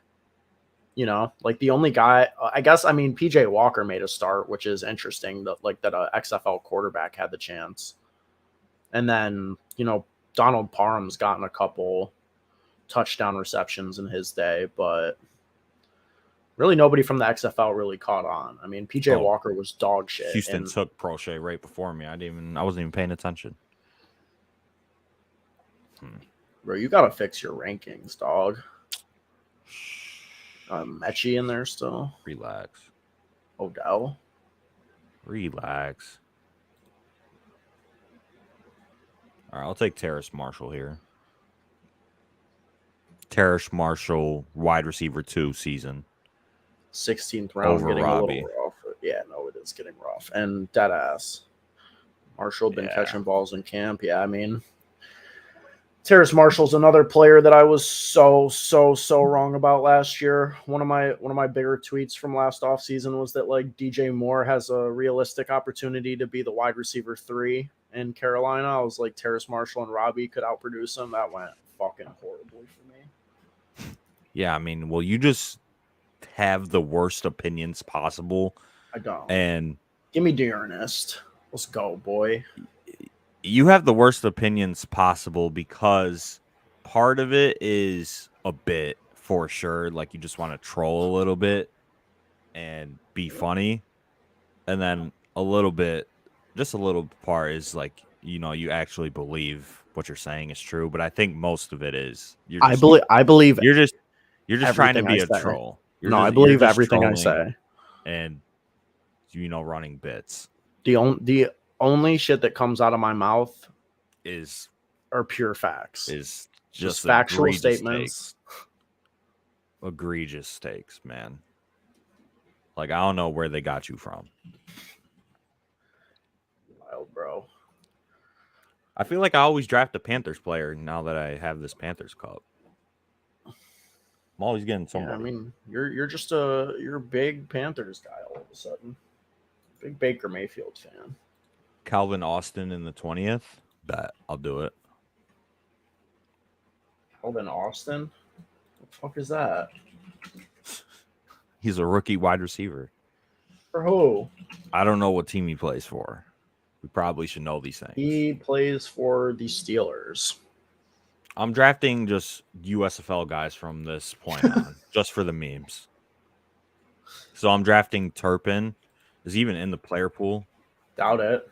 You know, like the only guy, I guess, I mean, PJ Walker made a start, which is interesting that like that a XFL quarterback had the chance. And then, you know, Donald Parham's gotten a couple touchdown receptions in his day, but really nobody from the XFL really caught on. I mean, PJ Walker was dog shit. Houston took Prochet right before me. I wasn't even paying attention. Bro, you gotta fix your rankings, dog. Mechie in there still. Relax. Odell. Relax. All right, I'll take Terrace Marshall here. Terrace Marshall, wide receiver 2 season. 16th round, over getting Robbie. A little rough. Yeah, no, it is getting rough. And dead ass. Marshall been catching balls in camp. Yeah, I mean, Terrace Marshall's another player that I was so wrong about last year. One of my bigger tweets from last offseason was that like DJ Moore has a realistic opportunity to be the wide receiver 3 in Carolina. I was like, Terrace Marshall and Robbie could outproduce him. That went fucking horribly for me. Yeah, I mean, well, you just have the worst opinions possible. I don't. And give me D'Ernest. Let's go, boy. You have the worst opinions possible because part of it is a bit for sure. Like you just want to troll a little bit and be funny. And then a little bit, just a little part is like, you know, you actually believe what you're saying is true. But I think most of it is I believe you're just trying to be a say. troll. I believe everything I say. And you know, running bits. The only shit that comes out of my mouth are pure facts. Is just factual statements. Egregious takes, man. Like, I don't know where they got you from. Wild, bro. I feel like I always draft a Panthers player now that I have this Panthers Cup. I'm always getting somebody. Yeah, I mean, you're a big Panthers guy all of a sudden. Big Baker Mayfield fan. Calvin Austin in the 20th. Bet I'll do it. Calvin Austin? What the fuck is that? He's a rookie wide receiver. For who? I don't know what team he plays for. We probably should know these things. He plays for the Steelers. I'm drafting just USFL guys from this point on, just for the memes. So I'm drafting Turpin. Is he even in the player pool? Doubt it.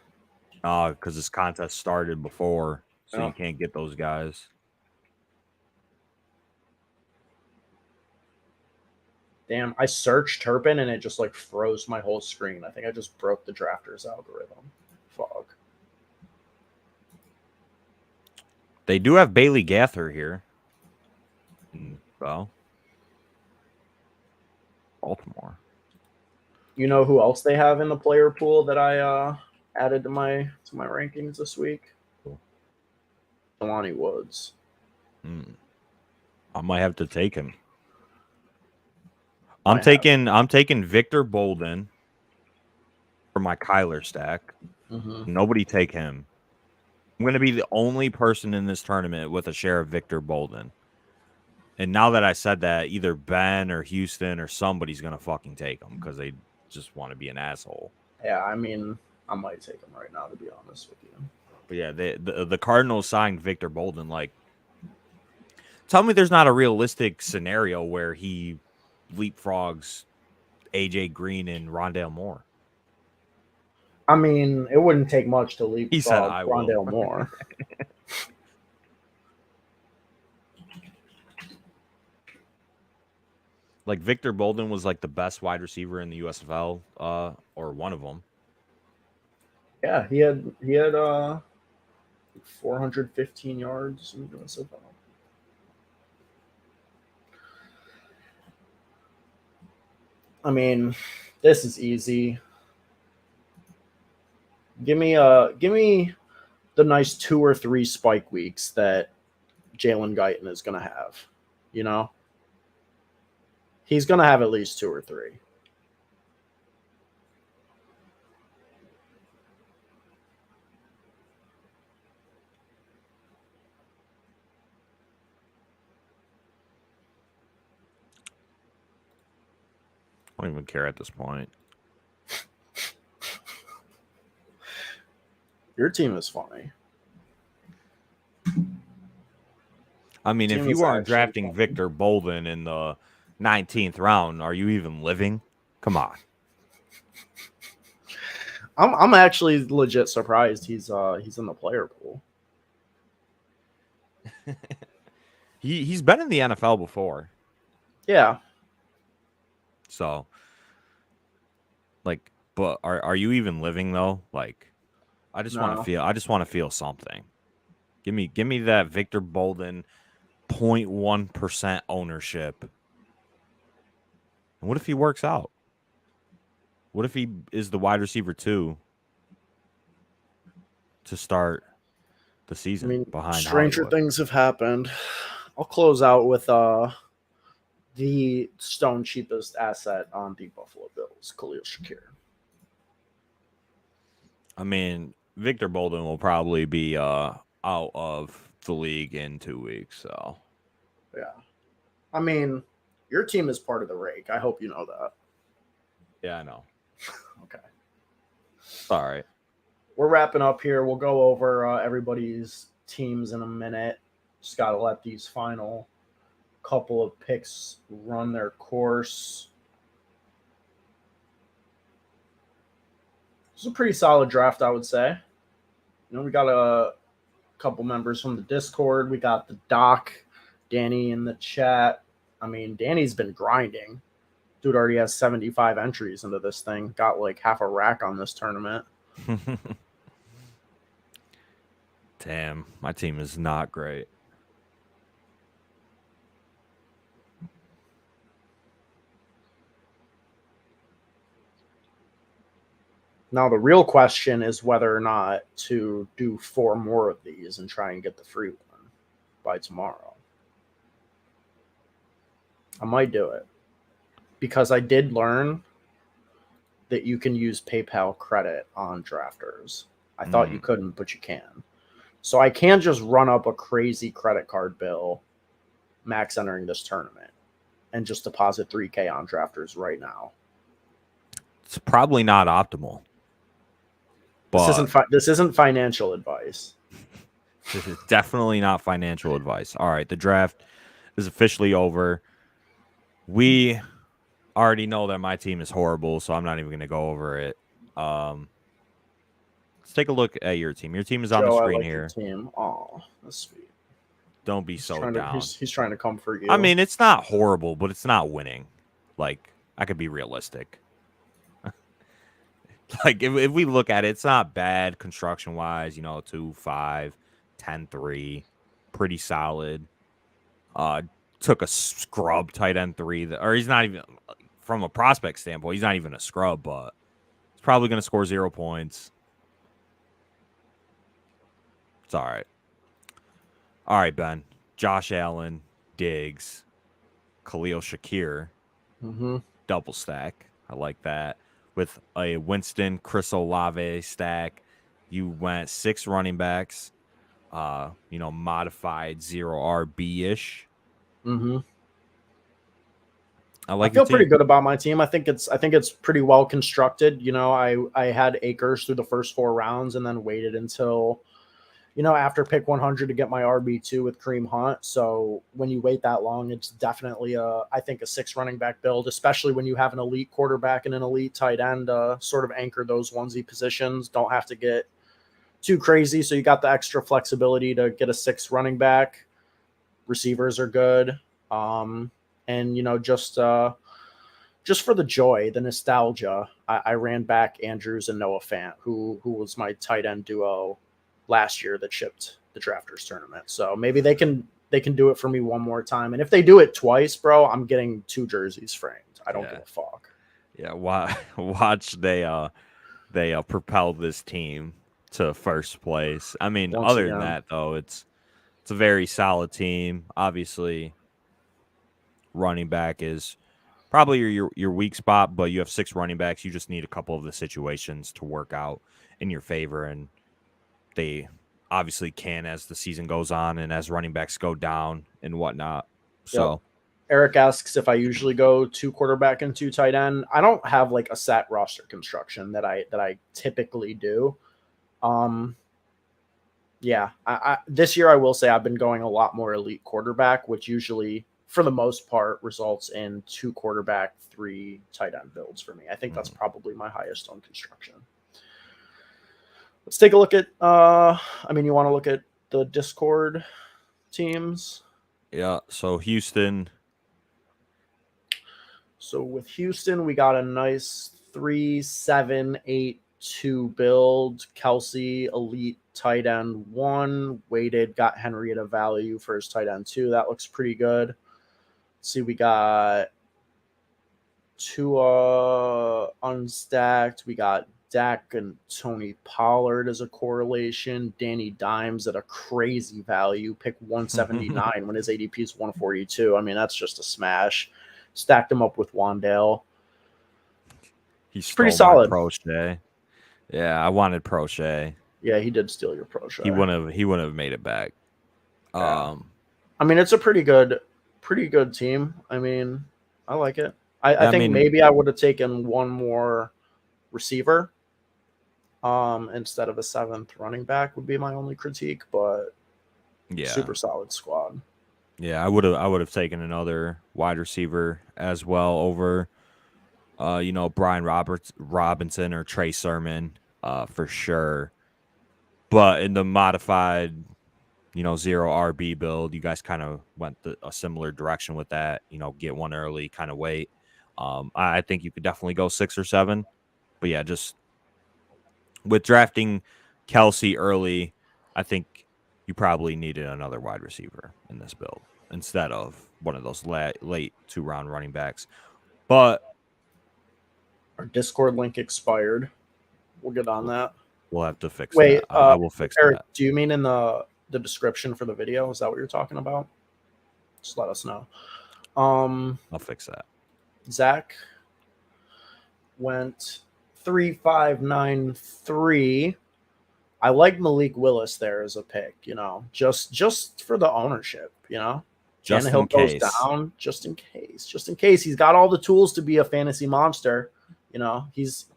Because this contest started before, so you can't get those guys. Damn, I searched Turpin and it just like froze my whole screen. I think I just broke the drafters algorithm. Fuck. They do have Bailey Gather here. So, Baltimore. You know who else they have in the player pool that I added to my rankings this week? Cool. Jelani Woods. I might have to take him. I'm taking Victor Bolden for my Kyler stack. Mm-hmm. Nobody take him. I'm going to be the only person in this tournament with a share of Victor Bolden. And now that I said that, either Ben or Houston or somebody's going to fucking take him because they just want to be an asshole. Yeah, I mean, I might take him right now, to be honest with you. But yeah, the Cardinals signed Victor Bolden. Like, tell me there's not a realistic scenario where he leapfrogs AJ Green and Rondale Moore. I mean, it wouldn't take much to leapfrog Rondale Moore. Like Victor Bolden was like the best wide receiver in the USFL, or one of them. Yeah, he had 415 yards in the USFL. I mean, this is easy. Give me the nice 2 or 3 spike weeks that Jalen Guyton is going to have. You know, he's going to have at least 2 or 3. I don't even care at this point. Your team is funny. I mean, if Team you is aren't actually drafting funny. Victor Bolden in the 19th round, are you even living? Come on. I'm actually legit surprised he's in the player pool. He's been in the NFL before. Yeah. So, like, but are you even living though? Like, I just want to feel something. Give me that Victor Bolden 0.1% ownership. And what if he works out? What if he is the wide receiver 2 to start the season behind stranger Hollywood? things have happened. I'll close out with the stone cheapest asset on the Buffalo Bills, Khalil Shakir. I mean, Victor Bolden will probably be out of the league in 2 weeks. So, yeah. I mean, your team is part of the rake. I hope you know that. yeah, I know. Okay. All right. We're wrapping up here. We'll go over everybody's teams in a minute. Just got to let these final couple of picks run their course. It's a pretty solid draft, I would say. You know, we got a couple members from the Discord. We got the Doc, Danny in the chat. I mean, Danny's been grinding. Dude already has 75 entries into this thing. Got like half a rack on this tournament. Damn, my team is not great. Now, the real question is whether or not to do 4 more of these and try and get the free one by tomorrow. I might do it because I did learn that you can use PayPal credit on drafters. I thought you couldn't, but you can. So I can just run up a crazy credit card bill, max entering this tournament, and just deposit $3,000 on drafters right now. It's probably not optimal. But this isn't financial advice. This is definitely not financial advice. All right, the draft is officially over. We already know that my team is horrible, so I'm not even going to go over it. Let's take a look at your team. Your team is on the screen here. Your team. Oh, that's sweet. Don't be down. He's trying to come for you. I mean, it's not horrible, but it's not winning. Like, I could be realistic. Like, if we look at it, it's not bad construction-wise. 2-5, 10-3. Pretty solid. Took a scrub tight end 3. Or he's not even, from a prospect standpoint, he's not even a scrub, but he's probably going to score 0 points. It's all right. All right, Ben. Josh Allen, Diggs, Khalil Shakir. Double stack. I like that. With a Winston, Chris Olave stack, you went 6 running backs, modified 0 RB-ish. I feel pretty good about my team. I think it's pretty well constructed. I had Akers through the first 4 rounds and then waited until after pick 100 to get my RB2 with Kareem Hunt. So when you wait that long, it's definitely I think a 6 running back build, especially when you have an elite quarterback and an elite tight end, sort of anchor those onesie positions. Don't have to get too crazy. So you got the extra flexibility to get a 6 running back. Receivers are good. And just for the joy, the nostalgia, I ran back Andrews and Noah Fant, who was my tight end duo last year that shipped the drafters tournament. So maybe they can do it for me one more time. And if they do it twice, bro, I'm getting 2 jerseys framed. I don't give a fuck. Yeah, watch they propel this team to first place. I mean, once other than again. that though, it's a very solid team. Obviously, running back is probably your weak spot, but you have 6 running backs. You just need a couple of the situations to work out in your favor, and they obviously can as the season goes on and as running backs go down and whatnot. Yep. So Eric asks if I usually go 2 quarterback and 2 tight end. I don't have like a set roster construction that I typically do. Yeah, I this year I will say I've been going a lot more elite quarterback, which usually for the most part results in 2 quarterback, 3 tight end builds for me. I think that's probably my highest on construction. Let's take a look at you want to look at the Discord teams? yeah, so Houston. So with Houston, we got a nice 3-7-8-2 build. Kelsey, elite tight end 1. Weighted, got Henry at a value for his tight end 2. That looks pretty good. Let's see, we got Tua unstacked. We got Dak and Tony Pollard as a correlation. Danny Dimes at a crazy value. Pick 179 when his ADP is 142. I mean, that's just a smash. Stacked him up with Wandale. He It's pretty stole my solid. Prochet. Yeah, I wanted Prochet. Yeah, he did steal your Prochet. He wouldn't have made it back. Yeah. I mean, it's a pretty good team. I mean, I like it. I think maybe I would have taken one more receiver instead of a 7th running back would be my only critique, but yeah, super solid squad. Yeah, I would have taken another wide receiver as well over Brian Robinson or Trey Sermon for sure. But in the modified 0 RB build, you guys kind of went a similar direction with that, get one early, kind of wait. I think you could definitely go 6 or 7. But yeah, just with drafting Kelsey early, I think you probably needed another wide receiver in this build instead of one of those late 2-round running backs. But our Discord link expired. We'll get on that. We'll have to fix that. I will fix Eric, that. do you mean in the description for the video? Is that what you're talking about? Just let us know. I'll fix that. Zach went 3-5-9-3. I like Malik Willis there as a pick, just for the ownership, Just in case. goes down, just in case. He's got all the tools to be a fantasy monster. He's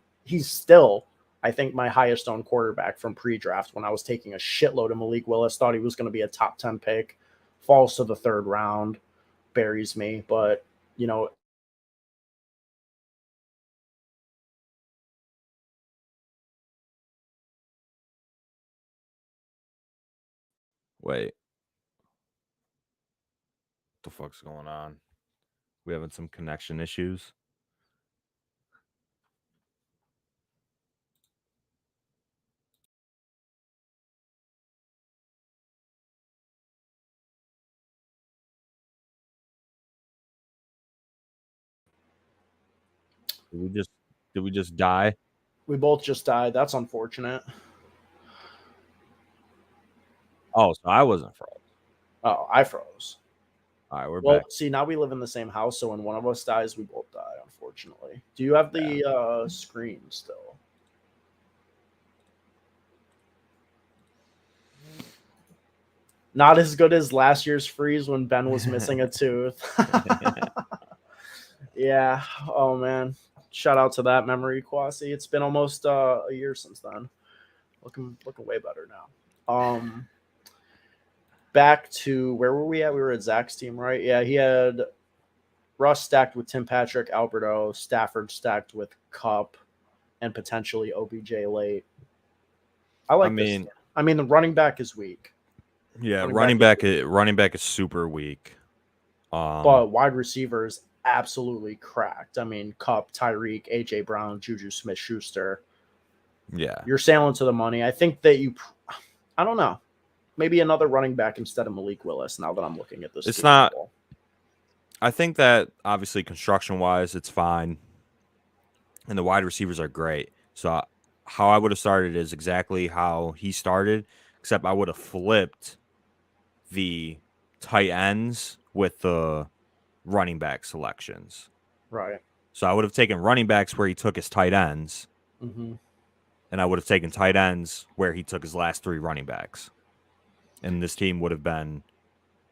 still, I think, my highest owned quarterback from pre-draft when I was taking a shitload of Malik Willis. Thought he was going to be a top 10 pick. Falls to the 3rd round, buries me. But, Wait. What the fuck's going on? We having some connection issues? Did we just die? we both just died. That's unfortunate. Oh, so I wasn't froze. Oh, I froze. All right, we're Well, back. see, now we live in the same house, so when one of us dies, we both die, unfortunately. Do you have the screen still? Not as good as last year's freeze when Ben was missing a tooth. Yeah. Oh, man. Shout out to that memory, Kwasi. It's been almost a year since then. Looking way better now. Back to where were we at? We were at Zach's team, right? Yeah, he had Russ stacked with Tim Patrick, Alberto, Stafford stacked with Cup, and potentially OBJ late. I like this. I mean, the running back is weak. Yeah, running back is super weak. But wide receiver is absolutely cracked. I mean, Cup, Tyreek, AJ Brown, Juju Smith-Schuster. Yeah. You're sailing to the money. I think that I don't know. Maybe another running back instead of Malik Willis now that I'm looking at this. It's not. I think that obviously construction-wise, it's fine. and the wide receivers are great. So how I would have started is exactly how he started, except I would have flipped the tight ends with the running back selections. Right. So I would have taken running backs where he took his tight ends, Mm-hmm. and I would have taken tight ends where he took his last 3 running backs. And this team would have been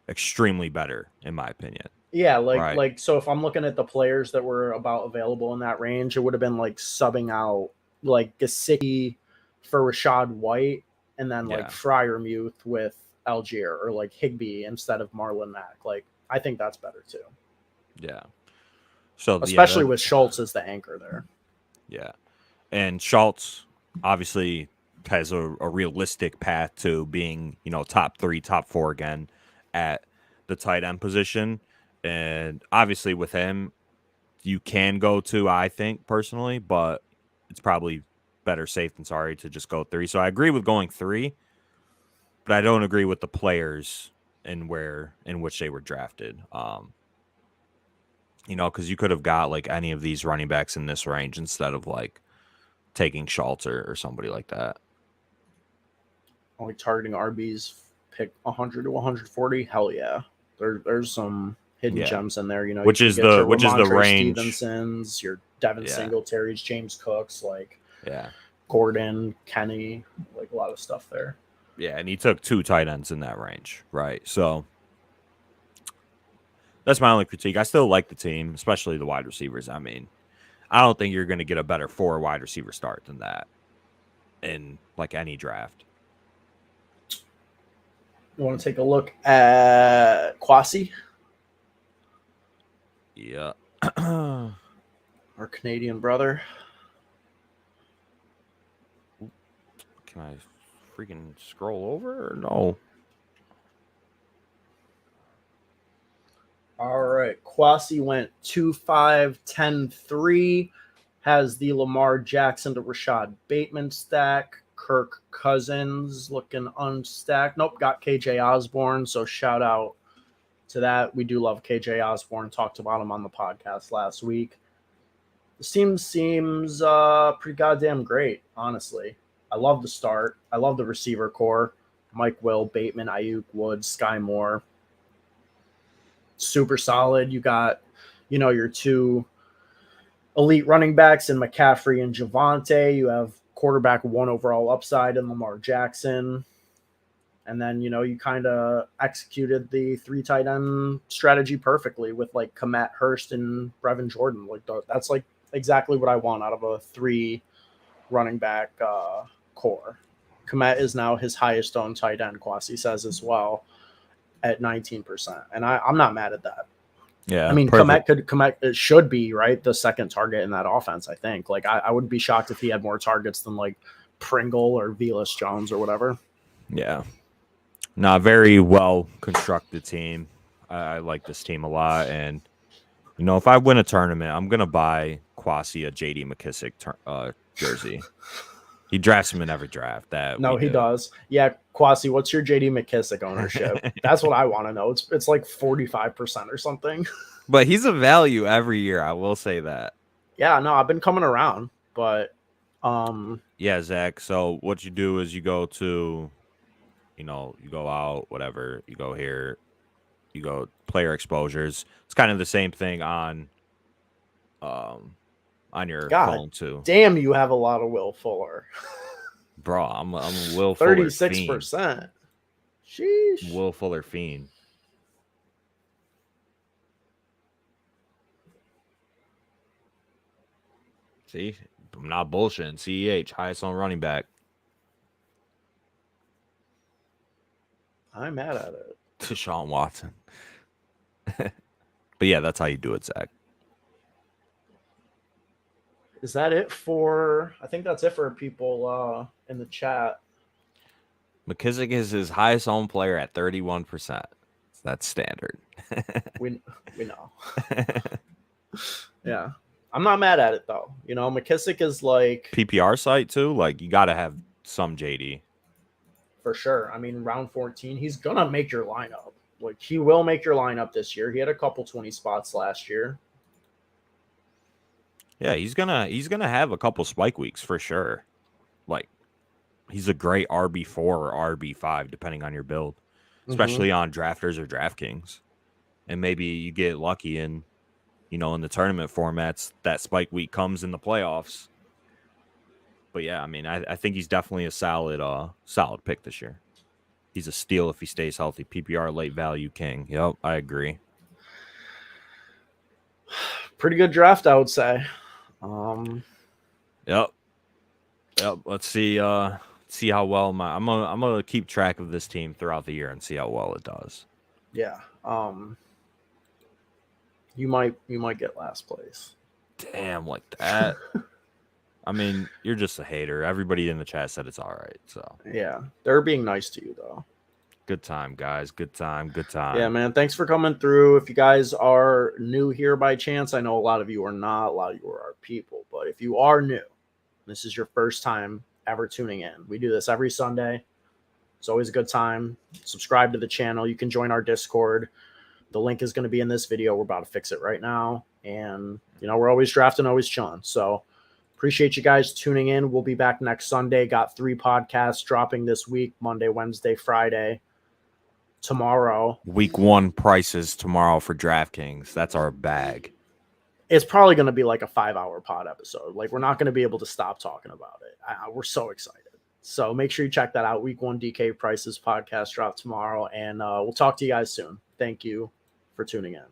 extremely better, in my opinion. Yeah, Right. so if I'm looking at the players that were about available in that range, it would have been like subbing out like Gesicki for Rashad White, and then like Yeah. Freiermuth with Algier, or like Higbee instead of Marlon Mack. Like, I think that's better too, Yeah. So especially with Schultz as the anchor there. Yeah. And Schultz obviously has a realistic path to being, top 3, top 4 again at the tight end position. And obviously with him, you can go 2, I think, personally, but it's probably better safe than sorry to just go 3. So I agree with going 3, but I don't agree with the players and where in which they were drafted. Because you could have got like any of these running backs in this range instead of like taking Schultz or somebody like that. Only targeting RBs, pick 100 to 140. Hell yeah, there's some hidden gems in there. Which you is can get your the Ramondre range. Stevensons, your Devin Singletary's, James Cooks, like Gordon, Kenny, like a lot of stuff there. Yeah, and he took 2 tight ends in that range, right? So that's my only critique. I still like the team, especially the wide receivers. I mean, I don't think you're going to get a better 4 wide receiver start than that in like any draft. You want to take a look at Kwasi? Yeah. Our Canadian brother. Can I freaking scroll over or no? All right. Kwasi went 2-5, 10-3. Has the Lamar Jackson to Rashad Bateman stack. Kirk Cousins looking unstacked. Nope, got KJ Osborne. So shout out to that. We do love KJ Osborne. Talked about him on the podcast last week. The team seems pretty goddamn great, honestly. I love the start. I love the receiver core. Mike Will, Bateman, Ayuk, Woods, Sky Moore. Super solid. You got, your 2 elite running backs in McCaffrey and Javonte. You have quarterback 1 overall upside in Lamar Jackson. And then, you kind of executed the 3 tight end strategy perfectly with like Komet, Hurst, and Brevin Jordan. Like that's like exactly what I want out of a 3 running back core. Komet is now his highest owned tight end, Kwasi says as well, at 19%. And I'm not mad at that. Yeah. I mean, Komet should be, right, the second target in that offense, I think. Like, I wouldn't be shocked if he had more targets than, like, Pringle or Velus Jones or whatever. Yeah. Not very well-constructed team. I like this team a lot. And, if I win a tournament, I'm going to buy Kwasi a J.D. McKissick jersey. He drafts him in every draft. He does. Yeah, Kwasi, what's your J.D. McKissick ownership? That's what I want to know. It's like 45% or something. But he's a value every year. I will say that. Yeah, no, I've been coming around, but yeah, Zach. So what you do is you go to, you go out, whatever. You go here, you go player exposures. It's kind of the same thing on your phone too. Damn, you have a lot of Will Fuller. Bro, I'm a Will Fuller 36%. Sheesh. Will Fuller fiend. See, I'm not bullshitting. CEH, highest on running back. I'm mad at it. Deshaun Watson. But yeah, that's how you do it, Zach. Is that it for? I think that's it for people in the chat. McKissick is his highest owned player at 31%. That's standard. we know. Yeah. I'm not mad at it though. McKissick is like PPR site too. Like you got to have some JD for sure. I mean, round 14, he's gonna make your lineup. Like he will make your lineup this year. He had a couple 20 spots last year. Yeah, he's gonna have a couple spike weeks for sure. Like he's a great RB4 or RB5 depending on your build, Mm-hmm. especially on drafters or DraftKings. And maybe you get lucky and in the tournament formats that spike week comes in the playoffs. But yeah, I mean, I think he's definitely a solid pick this year. He's a steal if he stays healthy. PPR late value king. Yep, I agree. Pretty good draft, I would say. Um, Yep. Yep. Let's see how well I'm gonna keep track of this team throughout the year and see how well it does. yeah. You might get last place. Damn, like that. I mean, you're just a hater. Everybody in the chat said it's all right. So Yeah, they're being nice to you though. good time, guys. Good time. Good time. Yeah, man. Thanks for coming through. If you guys are new here by chance, I know a lot of you are not. A lot of you are our people. But if you are new, this is your first time ever tuning in. We do this every Sunday. It's always a good time. Subscribe to the channel. You can join our Discord. The link is going to be in this video. We're about to fix it right now. And, we're always drafting, always chilling. So appreciate you guys tuning in. We'll be back next Sunday. Got 3 podcasts dropping this week, Monday, Wednesday, Friday. Tomorrow. Week 1 prices tomorrow for DraftKings. That's our bag. It's probably going to be like a 5-hour pod episode. Like, we're not going to be able to stop talking about it. We're so excited. So make sure you check that out. Week 1 DK prices podcast drop tomorrow. And we'll talk to you guys soon. Thank you for tuning in.